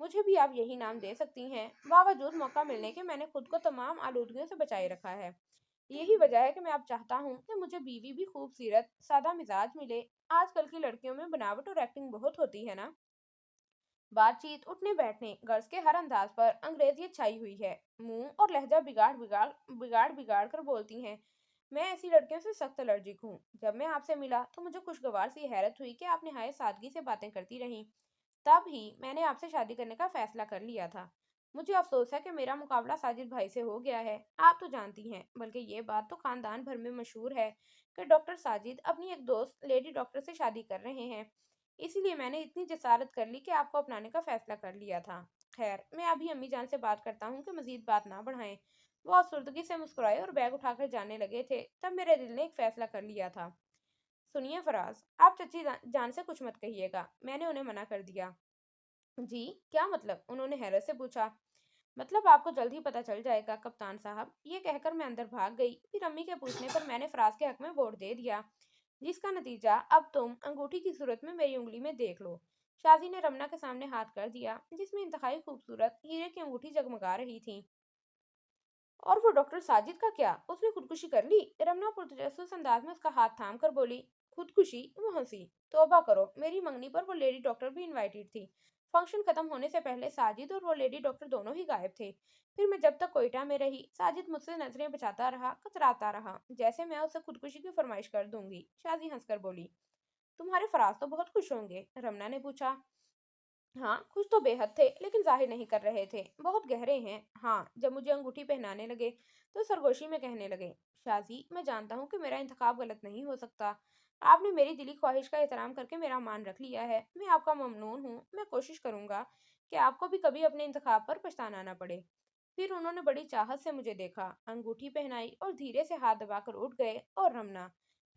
मुझे भी आप यही नाम दे सकती हैं। बावजूद मौका मिलने के मैंने खुद को तमाम आलूदगियों से बचाए रखा है। यही वजह है कि मैं अब चाहता हूँ कि मुझे बीवी भी खूबसूरत सादा मिजाज मिले। आजकल की लड़कियों में बनावट और एक्टिंग बहुत होती है ना। बातचीत, उठने बैठने, गर्ल्स के हर अंदाज पर अंग्रेजियत छाई हुई है। मुंह और लहजा बिगाड़ कर बोलती हैं। मैं ऐसी लड़कियों से सख्त एलर्जिक हूँ। जब मैं आपसे मिला तो मुझे खुशगवार सी हैरत हुई कि आप निहायत सादगी से बातें करती रहीं। तब ही मैंने आपसे शादी करने का फैसला कर लिया था। मुझे अफसोस है कि मेरा मुकाबला साजिद भाई से हो गया है। आप तो जानती हैं, बल्कि ये बात तो खानदान भर में मशहूर है कि डॉक्टर साजिद अपनी एक दोस्त लेडी डॉक्टर से शादी कर रहे हैं। इसीलिए मैंने इतनी जसारत कर ली कि आपको अपनाने का फैसला कर लिया था। खैर, मैं अभी अम्मी जान से बात करता हूँ कि मजीद बात ना बढ़ाएं। वो आसुर्दगी से मुस्कुराए और बैग उठाकर जाने लगे थे। तब मेरे दिल ने एक फैसला कर लिया था। सुनिए फराज, आप चची जान से कुछ मत कहिएगा, मैंने उन्हें मना कर दिया। जी, क्या मतलब? उन्होंने हैरत से पूछा। मतलब आपको जल्द ही पता चल जाएगा कप्तान साहब। ये कहकर मैं अंदर भाग गई। फिर अम्मी के पूछने पर मैंने फराज के हक में वोट दे दिया, जिसका नतीजा अब तुम अंगूठी की सूरत में मेरी उंगली में देख लो। शाजी ने रमना के सामने हाथ कर दिया, जिसमें इंतहाई खूबसूरत हीरे की अंगूठी जगमगा रही थी। और वो डॉक्टर साजिद का क्या? उसने खुदकुशी कर ली? रमना पुरतजस्सुस अंदाज में उसका हाथ थाम कर बोली। खुदकुशी? वो हंसी। तौबा करो, मेरी मंगनी पर वो लेडी डॉक्टर भी इनवाइटेड थी। फंक्शन खत्म होने से पहले साजिद और वो लेडी डॉक्टर दोनों ही गायब थे। फिर मैं जब तक कोयटा में रही, साजिद मुझसे नजरें बचाता रहा, कतराता रहा, जैसे मैं उसे खुदकुशी की फरमाइश कर दूंगी। शाजी हंसकर बोली। तुम्हारे फराज तो बहुत खुश होंगे? रमना ने पूछा। हाँ, कुछ तो बेहद थे, लेकिन जाहिर नहीं कर रहे थे। बहुत गहरे हैं। हाँ, जब मुझे अंगूठी पहनाने लगे तो सरगोशी में कहने लगे, शाजी, मैं जानता हूँ कि मेरा इंतखाब गलत नहीं हो सकता। आपने मेरी दिली ख्वाहिश का एहतराम करके मेरा मान रख लिया है। मैं आपका ममनून हूँ। मैं कोशिश करूंगा कि आपको भी कभी अपने इंतखाब पर पछताना ना पड़े। फिर उन्होंने बड़ी चाहत से मुझे देखा, अंगूठी पहनाई और धीरे से हाथ दबाकर उठ गए। और रमना।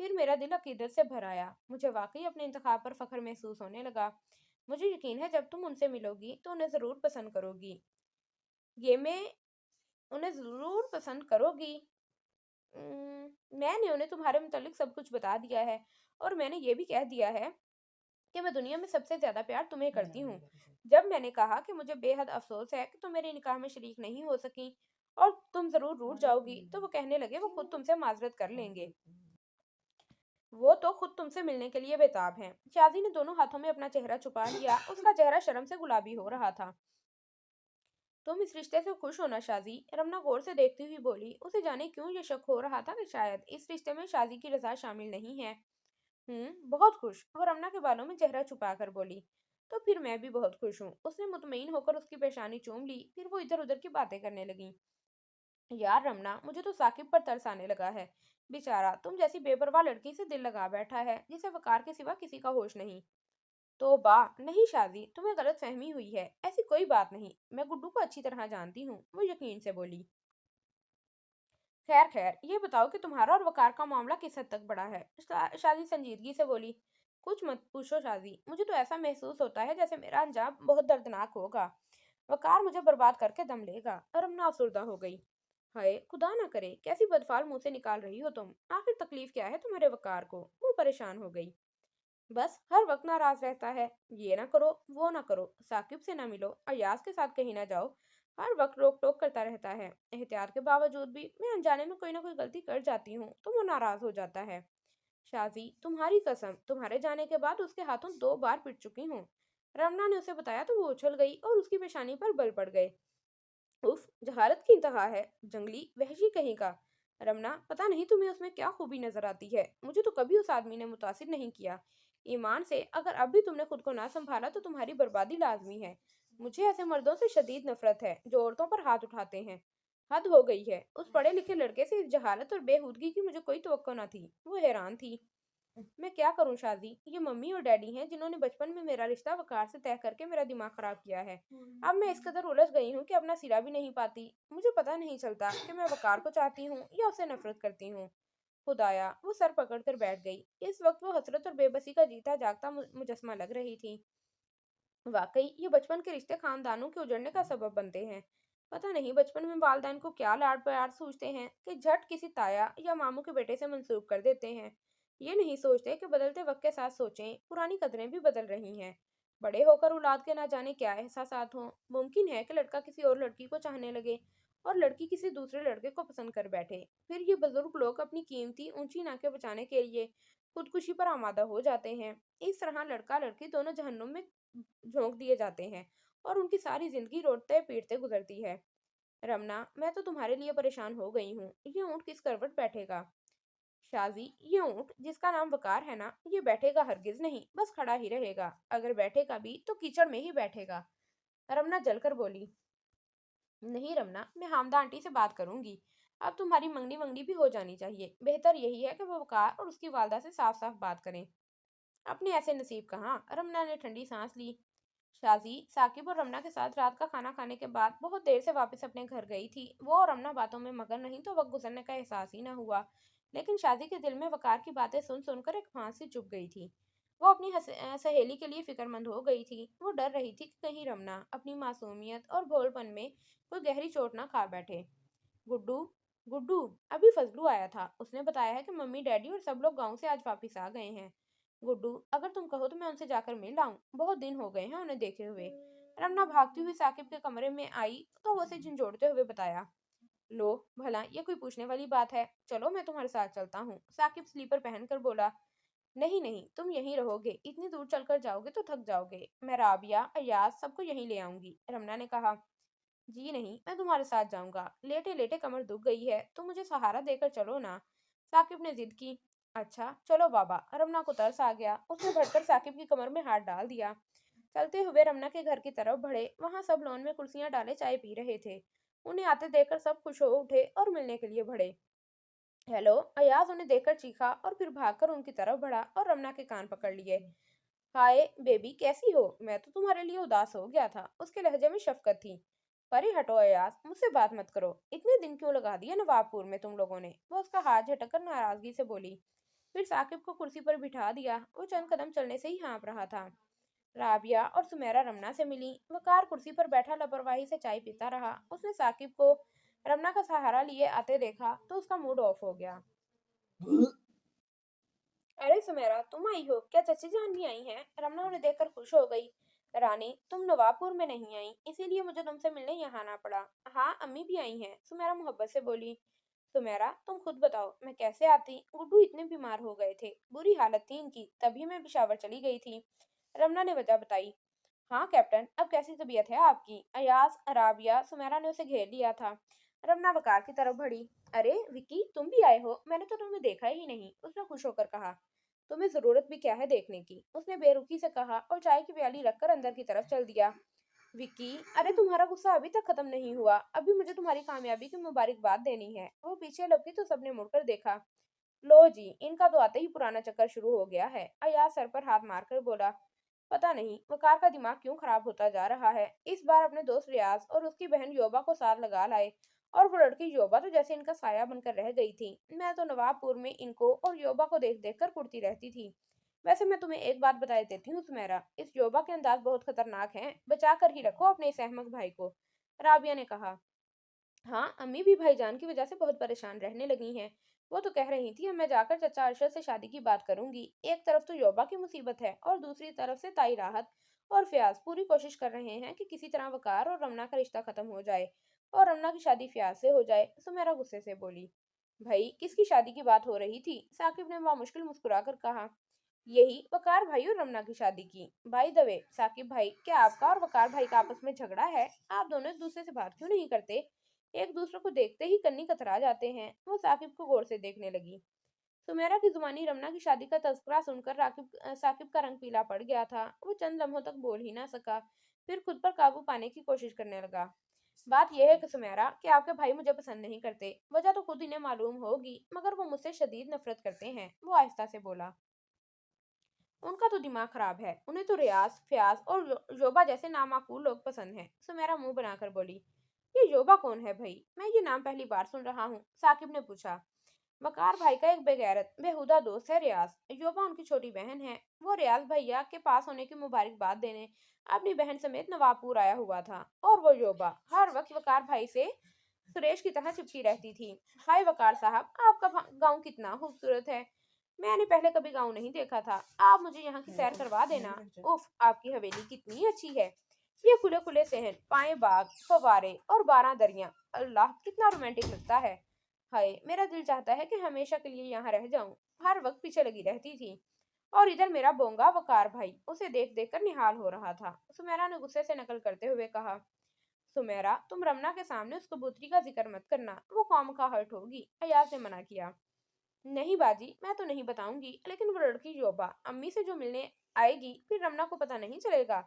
फिर मेरा दिल अकीदत से भर आया। मुझे वाकई अपने इंतखाब पर फख्र महसूस होने लगा। मुझे यकीन है जब तुम उनसे मिलोगी तो उन्हें ज़रूर पसंद करोगी। ये मैं उन्हें ज़रूर पसंद करोगी। मैंने उन्हें तुम्हारे मुतालिक सब कुछ बता दिया है, और मैंने ये भी कह दिया है कि मैं दुनिया में सबसे ज़्यादा प्यार तुम्हें करती हूँ। जब मैंने कहा कि मुझे बेहद अफसोस है कि तुम मेरे निकाह में शरीक नहीं हो सकी और तुम ज़रूर रूठ जाओगी, तो वो कहने लगे वो खुद तुमसे माजरत कर लेंगे। वो तो खुद तुमसे मिलने के लिए बेताब हैं। शाजी ने दोनों हाथों में अपना चेहरा छुपा लिया। उसका चेहरा शर्म से गुलाबी हो रहा था। तुम इस रिश्ते से खुश हो ना शाजी? रमना गौर से देखती हुई बोली। उसे जाने क्यों ये शक हो रहा था कि शायद इस रिश्ते में शाजी की रजा शामिल नहीं है। बहुत खुश, वो रमना के बालों में चेहरा छुपा कर बोली। तो फिर मैं भी बहुत खुश हूँ। उसने मुतमईन होकर उसकी पेशानी चूम ली। फिर वो इधर उधर की बातें करने लगी। यार रमना, मुझे तो साकिब पर तरस आने लगा है। बेचारा तुम जैसी बेपरवाह लड़की से दिल लगा बैठा है, जिसे वकार के सिवा किसी का होश नहीं। तो बा नहीं शादी, तुम्हें गलत फहमी हुई है। ऐसी कोई बात नहीं। मैं गुड्डू को अच्छी तरह जानती हूँ, वो यकीन से बोली। खैर खैर, ये बताओ कि तुम्हारा और वकार का मामला किस हद तक बढ़ा है? शादी संजीदगी से बोली। कुछ मत पूछो शादी, मुझे तो ऐसा महसूस होता है जैसे मेरा अंजाम बहुत दर्दनाक होगा। वकार मुझे बर्बाद करके दम लेगा। रमना अफसुर्दा हो गई। हाय खुदा ना करे, कैसी बदफाल मुंह से निकाल रही हो तुम। आखिर तकलीफ क्या है तुम्हारे वकार को? वो परेशान हो गई। बस हर वक्त नाराज रहता है। ये ना करो, वो ना करो, साकिब से ना मिलो, अयाज के साथ कहीं ना जाओ। हर वक्त रोक टोक करता रहता है। एहतियात के बावजूद भी मैं अनजाने में कोई ना कोई गलती कर जाती हूँ तो वो नाराज हो जाता है। शाजी, तुम्हारी कसम, तुम्हारे जाने के बाद उसके हाथों 2 बार पिट चुकी हूँ। रमना ने उसे बताया तो वो उछल गई और उसकी पेशानी पर बल पड़ गए। उफ, जहालत की इंतहा है। जंगली वहशी कहीं का। रमना, पता नहीं तुम्हें उसमें क्या खूबी नजर आती है। मुझे तो कभी उस आदमी ने मुतासिर नहीं किया। ईमान से, अगर अब भी तुमने खुद को ना संभाला तो तुम्हारी बर्बादी लाजमी है। मुझे ऐसे मर्दों से शदीद नफरत है जो औरतों पर हाथ उठाते हैं। हद हो गई है। उस पढ़े लिखे लड़के से इस जहालत और बेहूदगी की मुझे कोई तवक्को न थी। वो हैरान थी। मैं क्या करूं शादी, ये मम्मी और डैडी हैं जिन्होंने बचपन में मेरा रिश्ता वकार से तय करके मेरा दिमाग खराब किया है। अब मैं इस कदर उलझ गई हूँ कि अपना सिरा भी नहीं पाती। मुझे पता नहीं चलता कि मैं वकार को चाहती हूँ या उसे नफरत करती हूँ। खुदाया, वो सर पकड़ कर बैठ गई। इस वक्त वो हसरत और बेबसी का जीता जागता मुजस्मा लग रही थी। वाकई ये बचपन के रिश्ते खानदानों के उजड़ने का सबब बनते हैं। पता नहीं बचपन में वालदैन को क्या लाड प्यार सूझते हैं कि झट किसी ताया या मामू के बेटे से मंसूब कर देते हैं। ये नहीं सोचते कि बदलते वक्त के साथ सोचें, पुरानी कदरें भी बदल रही हैं। बड़े होकर औलाद के ना जाने क्या एहसासात हों। मुमकिन है कि लड़का किसी और लड़की को चाहने लगे और लड़की किसी दूसरे लड़के को पसंद कर बैठे। फिर ये बुजुर्ग लोग अपनी कीमती ऊंची नाकें बचाने के लिए खुदकुशी पर आमादा हो जाते हैं। इस तरह लड़का लड़की दोनों जहन्नुम में झोंक दिए जाते हैं और उनकी सारी जिंदगी रोते पीटते गुजरती है। रमना, मैं तो तुम्हारे लिए परेशान हो गई हूँ। ये ऊँट किस करवट बैठेगा? शाजी, ये ऊँट जिसका नाम वकार है ना, ये बैठेगा हरगिज नहीं, बस खड़ा ही रहेगा। अगर बैठेगा भी तो कीचड़ में ही बैठेगा। रमना जलकर बोली। नहीं रमना, मैं हामदा आंटी से बात करूंगी। अब तुम्हारी मंगनी मंगनी भी हो जानी चाहिए। बेहतर यही है कि वो वकार और उसकी वालदा से साफ साफ बात करें। अपने ऐसे नसीब कहाँ। रमना ने ठंडी सांस ली। शाजी साकिब और रमना के साथ रात का खाना खाने के बाद बहुत देर से वापस अपने घर गई थी। वो और रमना बातों में मगन नहीं तो वक्त गुजरने का एहसास ही न हुआ। लेकिन शादी के दिल में वकार की बातें सुन सुनकर एक फांसी चुभ गई थी। वो अपनी सहेली के लिए फिक्रमंद हो गई थी। वो डर रही थी कि कहीं रमना अपनी मासूमियत और भोलपन में कोई गहरी चोट ना खा बैठे। गुड्डू, गुड्डू, अभी फजलू आया था। उसने बताया है कि मम्मी डैडी और सब लोग गांव से आज वापस आ गए हैं। गुड्डू, अगर तुम कहो तो मैं उनसे जाकर मिल आऊं। बहुत दिन हो गए हैं उन्हें देखे हुए। रमना भागती हुई साकिब के कमरे में आई तो वो उसे झंझोड़ते हुए बताया। लो भला ये कोई पूछने वाली बात है। चलो मैं तुम्हारे साथ चलता हूँ। साकिब स्लीपर पहनकर बोला। नहीं नहीं, तुम यहीं रहोगे। इतनी दूर चलकर जाओगे तो थक जाओगे। मैं राबिया अयाज सबको यहीं ले आऊंगी। रमना ने कहा। जी नहीं, मैं तुम्हारे साथ जाऊंगा। लेटे लेटे कमर दुख गई है तो मुझे सहारा देकर चलो ना। साकिब ने जिद की। अच्छा चलो बाबा। रमना को तरस आ गया। उसने बढ़कर साकिब की कमर में हाथ डाल दिया। चलते हुए रमना के घर की तरफ बढ़े। वहां सब लॉन में कुर्सियां डाले चाय पी रहे थे। उन्हें आते देखकर सब खुश हो उठे और मिलने के लिए बढ़े। हेलो। अयाज उन्हें देखकर चीखा और फिर भागकर उनकी तरफ बढ़ा और रमना के कान पकड़ लिए। हाय बेबी, कैसी हो? मैं तो तुम्हारे लिए उदास हो गया था। उसके लहजे में शफकत थी। परे हटो अयाज, मुझसे बात मत करो। इतने दिन क्यों लगा दिए नवाबपुर में तुम लोगों ने? वो उसका हाथ झटक कर नाराजगी से बोली। फिर साकिब को कुर्सी पर बिठा दिया। वो चंद कदम चलने से ही हाँफ रहा था। राबिया और सुमेरा रमना से मिली। वकार कुर्सी पर बैठा लापरवाही से चाय पीता रहा। उसने साकिब को रमना का सहारा लिए आते देखा तो उसका मूड ऑफ हो गया। अरे सुमेरा, तुम आई हो? क्या चची जान भी आई हैं? रमना उन्हें देखकर खुश हो गई। रानी, तुम नवाबपुर में नहीं आई, इसीलिए मुझे तुमसे मिलने यहाँ आना पड़ा। हाँ, अम्मी भी आई हैं, सुमेरा मोहब्बत से बोली। सुमेरा, तुम खुद बताओ मैं कैसे आती? गुड्डू इतने बीमार हो गए थे, बुरी हालत थी इनकी, तभी मैं पिशावर चली गई थी। रमना ने वजह बताई। हाँ कैप्टन, अब कैसी तबीयत है आपकी? अयाज, राबिया, सुमेरा ने उसे घेर लिया था। रमना वकार की तरफ बढ़ी। अरे विकी, तुम भी आए हो? मैंने तो तुम्हें देखा ही नहीं। उसने खुश होकर कहा। तुम्हें जरूरत भी क्या है देखने की? उसने बेरुखी से कहा और चाय की प्याली रखकर अंदर की तरफ चल दिया। विकी, अरे तुम्हारा गुस्सा अभी तक खत्म नहीं हुआ। अभी मुझे तुम्हारी कामयाबी की मुबारकबाद देनी है। वो पीछे लपकी तो सबने मुड़कर देखा। लो जी, इनका तो आते ही पुराना चक्कर शुरू हो गया है। अयाज सर पर हाथ मारकर बोला। पता नहीं वकार का दिमाग क्यों खराब होता जा रहा है। इस बार अपने दोस्त रियाज और उसकी बहन योबा को साथ लगा लाए और वो लड़की योबा तो जैसे इनका साया बनकर रह गई थी। मैं तो नवाबपुर में इनको और योबा को देख देख कर कुड़ती रहती थी। वैसे मैं तुम्हें एक बात बता देती हूँ सुमेरा, इस योबा के अंदाज बहुत खतरनाक हैं। बचा कर ही रखो अपने इस अहमक भाई को। राबिया ने कहा। हाँ, अम्मी भी भाईजान की वजह से बहुत परेशान रहने लगी हैं। वो तो कह रही थी अब मैं जाकर चचा अरशद से शादी की बात करूंगी। एक तरफ तो योबा की मुसीबत है और दूसरी तरफ से ताई राहत और फयाज पूरी कोशिश कर रहे हैं कि किसी तरह वकार और रमना का रिश्ता खत्म हो जाए और रमना की शादी फयाज से हो जाए। सुमेरा गुस्से से बोली। भाई, किसकी शादी की बात हो रही थी? साकिब ने मुश्किल मुस्कुरा कर कहा। यही वकार भाई और रमना की शादी की। बाय द वे साकिब भाई, क्या आपका और वकार भाई का आपस में झगड़ा है? आप दोनों एक दूसरे से बात क्यों नहीं करते? एक दूसरे को देखते ही कन्नी कतरा जाते हैं। वो साकिब को गौर से देखने लगी। सुमेरा की जुबानी रमना की शादी का तस्करा सुनकर साकिब का रंग पीला पड़ गया था। वो चंद लम्हों तक बोल ही ना सका। फिर खुद पर काबू पाने की कोशिश करने लगा। बात यह है कि सुमेरा, कि आपके भाई मुझे पसंद नहीं करते। वजह तो खुद इन्हें मालूम होगी, मगर वो मुझसे शदीद नफरत करते हैं। वो आहिस्ता से बोला। उनका तो दिमाग खराब है। उन्हें तो रियाज, फयाज और योबा जैसे नामाकूल लोग पसंद हैं। सुमेरा मुंह बनाकर बोली। ये योबा कौन है भाई? मैं ये नाम पहली बार सुन रहा हूँ। साकिब ने पूछा। वकार भाई का एक बेगैरत बेहुदा दोस्त है रियाज। योबा उनकी छोटी बहन है। वो रियाज भैया के पास होने की मुबारकबाद देने अपनी बहन समेत नवाबपुर आया हुआ था। और वो योबा हर वक्त वकार भाई से सुरेश की तरह चिपकी रहती थी। हाय वकार साहब, आपका गांव कितना खूबसूरत है। میں نے پہلے کبھی گاؤں نہیں دیکھا تھا، آپ مجھے یہاں کی سیر کروا دینا۔ اف، آپ کی حویلی کتنی اچھی ہے، یہ کھلے کھلے صحن، پائیں باغ، فوارے اور 12 دریاں، اللہ کتنا رومانٹک لگتا ہے۔ ہائے، میرا دل چاہتا ہے کہ ہمیشہ کے لیے یہاں رہ جاؤں۔ ہر وقت پیچھے لگی رہتی تھی۔ اور ادھر میرا بونگا وقار بھائی اسے دیکھ دیکھ کر نہال ہو رہا تھا۔ سمیرا نے غصے سے نقل کرتے ہوئے کہا، سمیرا تم رمنا کے سامنے اس کبوتری کا ذکر مت کرنا، وہ قوم کا ہرٹ ہوگی۔ ایاز نے منع کیا۔ نہیں باجی، میں تو نہیں بتاؤں گی، لیکن وہ لڑکی یوبا امی سے جو ملنے آئے گی پھر رمنا کو پتہ نہیں چلے گا۔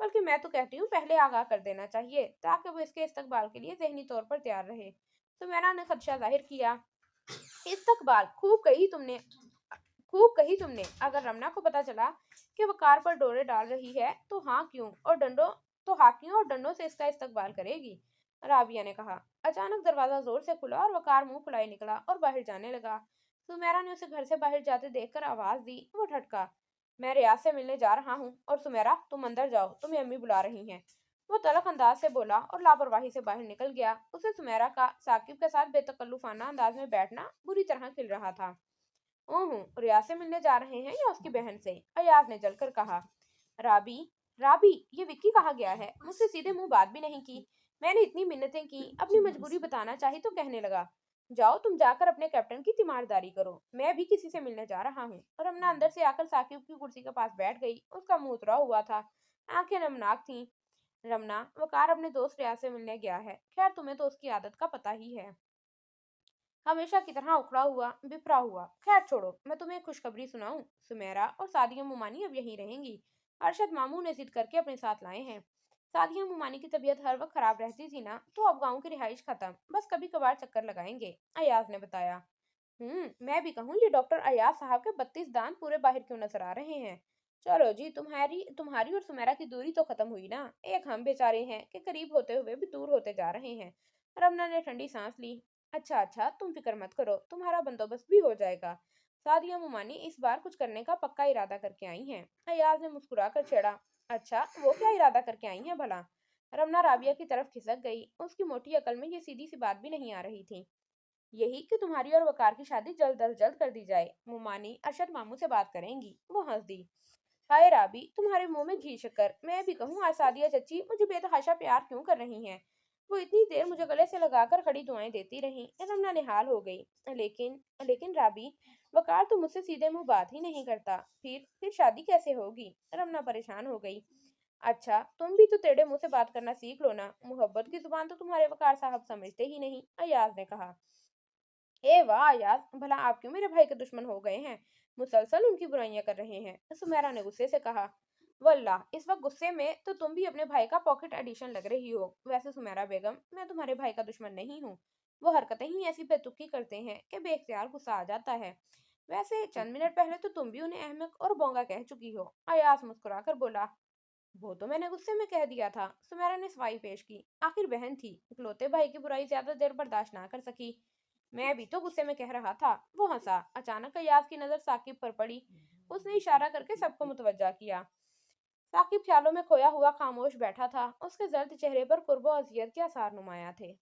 بلکہ میں تو کہتی ہوں پہلے آگاہ کر دینا چاہیے تاکہ وہ اس کے استقبال کے لیے ذہنی طور پر تیار رہے۔ سمیرا نے خدشہ ظاہر کیا۔ استقبال خوب کہی تم نے۔ اگر رمنا کو پتہ چلا کہ وقار پر ڈورے ڈال رہی ہے تو ہاکیوں اور ڈنڈوں سے اس کا استقبال کرے گی، رابعہ نے کہا۔ اچانک دروازہ زور سے کھلا اور وقار منہ پھلائے نکلا اور باہر جانے لگا۔ سمیرا نے اسے گھر سے باہر جاتے دیکھ کر آواز دی۔ وہ ٹھٹکا، میں ریاض سے ملنے جا رہا ہوں، اور سمیرا تم اندر جاؤ، تمہیں امی بلا رہی ہیں۔ وہ تلخ انداز سے بولا اور لاپرواہی سے باہر نکل گیا۔ اسے سمیرا کا ثاقب کے ساتھ بے تکلفانہ انداز میں بیٹھنا بری طرح کھل رہا تھا۔ اوہ، ریاض سے ملنے جا رہے ہیں یا اس کی بہن سے؟ ایاز نے جل کر کہا۔ رابی، یہ وکی کہاں گیا ہے؟ مجھ سے سیدھے منہ بات بھی نہیں کی۔ میں نے اتنی منتیں کی، اپنی مجبوری بتانا چاہی تو کہنے لگا، جاؤ تم جا کر اپنے کیپٹن کی تیمارداری کرو، میں بھی کسی سے ملنے جا رہا ہوں۔ رمنا اندر سے آ کر ثاقب کی کرسی کے پاس بیٹھ گئی۔ اس کا منہ اترا ہوا تھا، آنکھیں نمناک تھیں۔ رمنا، وقار اپنے دوست ریاض سے ملنے گیا ہے، خیر تمہیں تو اس کی عادت کا پتہ ہی ہے، ہمیشہ کی طرح اکھڑا ہوا بپھرا ہوا۔ خیر چھوڑو، میں تمہیں ایک خوشخبری سناؤں، سمیرا اور سعدیہ مومانی اب یہیں رہیں گی۔ ارشد ماموں نے ضد کر کے اپنے ساتھ لائے ہیں۔ سعدیہ مومانی کی طبیعت ہر وقت خراب رہتی تھی نا، تو اب گاؤں کی رہائش ختم، بس کبھی کبھار چکر لگائیں گے، ایاز نے بتایا۔ میں بھی کہوں یہ ڈاکٹر ایاز صاحب کے 32 دانت پورے باہر کیوں نظر آ رہے ہیں؟ چلو جی، تمہاری اور سمیرا کی دوری تو ختم ہوئی نا، ایک ہم بیچارے ہیں کہ قریب ہوتے ہوئے بھی دور ہوتے جا رہے ہیں۔ رمنا نے ٹھنڈی سانس لی۔ اچھا، تم فکر مت کرو، تمہارا بندوبست بھی ہو جائے گا۔ سعدیہ مومانی اس بار کچھ کرنے کا پکا ارادہ کر کے آئی ہیں، ایاز نے مسکرا کر چھیڑا۔ اچھا، وہ کیا ارادہ کر کے آئی ہیں بھلا؟ رمنا رابعہ کی طرف کھسک گئی، اس کی موٹی عقل میں یہ سیدھی سی بات بھی نہیں آ رہی تھی۔ یہی کہ تمہاری اور وقار کی شادی جلد از جلد کر دی جائے، مومانی ارشد ماموں سے بات کریں گی۔ وہ ہنس دی۔ ہائے رابی، تمہارے منہ میں گھی شکر، میں بھی کہوں آج سعدیہ چچی مجھے بے تحاشا پیار کیوں کر رہی ہیں؟ وہ اتنی دیر مجھے گلے سے لگا کر کھڑی دعائیں دیتی رہیں۔ رمنا نہال ہو گئی۔ لیکن رابی، وقار تو مجھ سے سیدھے منہ بات ہی نہیں کرتا، پھر شادی کیسے ہوگی؟ رمنا پریشان ہو گئی۔ اچھا، تم بھی تو ٹیڑھے منہ سے بات کرنا سیکھ لو نا، محبت کی زبان تو تمہارے وقار صاحب سمجھتے ہی نہیں، ایاز نے کہا۔ اے واہ ایاز، بھلا آپ کیوں میرے بھائی کے دشمن ہو گئے ہیں؟ مسلسل ان کی برائیاں کر رہے ہیں، سمیرا نے غصے سے کہا۔ واللہ، اس وقت غصے میں تو تم بھی اپنے بھائی کا پاکٹ ایڈیشن لگ رہی ہو۔ ویسے سمیرا بیگم، میں تمہارے بھائی کا دشمن نہیں ہوں، وہ حرکتیں ہی ایسی بے تکی کرتے ہیں کہ بے اختیار غصہ آ جاتا ہے۔ ویسے چند منٹ پہلے تو تم بھی انہیں احمق اور بونگا کہہ چکی ہو، ایاز مسکرا کر بولا۔ وہ تو میں نے غصے میں کہہ دیا تھا، سمیرا نے صفائی پیش کی، آخر بہن تھی، اکلوتے بھائی کی برائی زیادہ دیر برداشت نہ کر سکی۔ میں بھی تو غصے میں کہہ رہا تھا، وہ ہنسا۔ اچانک ایاز کی نظر ثاقب پر پڑی، اس نے اشارہ کر کے سب کو متوجہ کیا۔ ثاقب خیالوں میں کھویا ہوا خاموش بیٹھا تھا، اس کے زرد چہرے پر قرب و اذیت کے آثار نمایاں تھے۔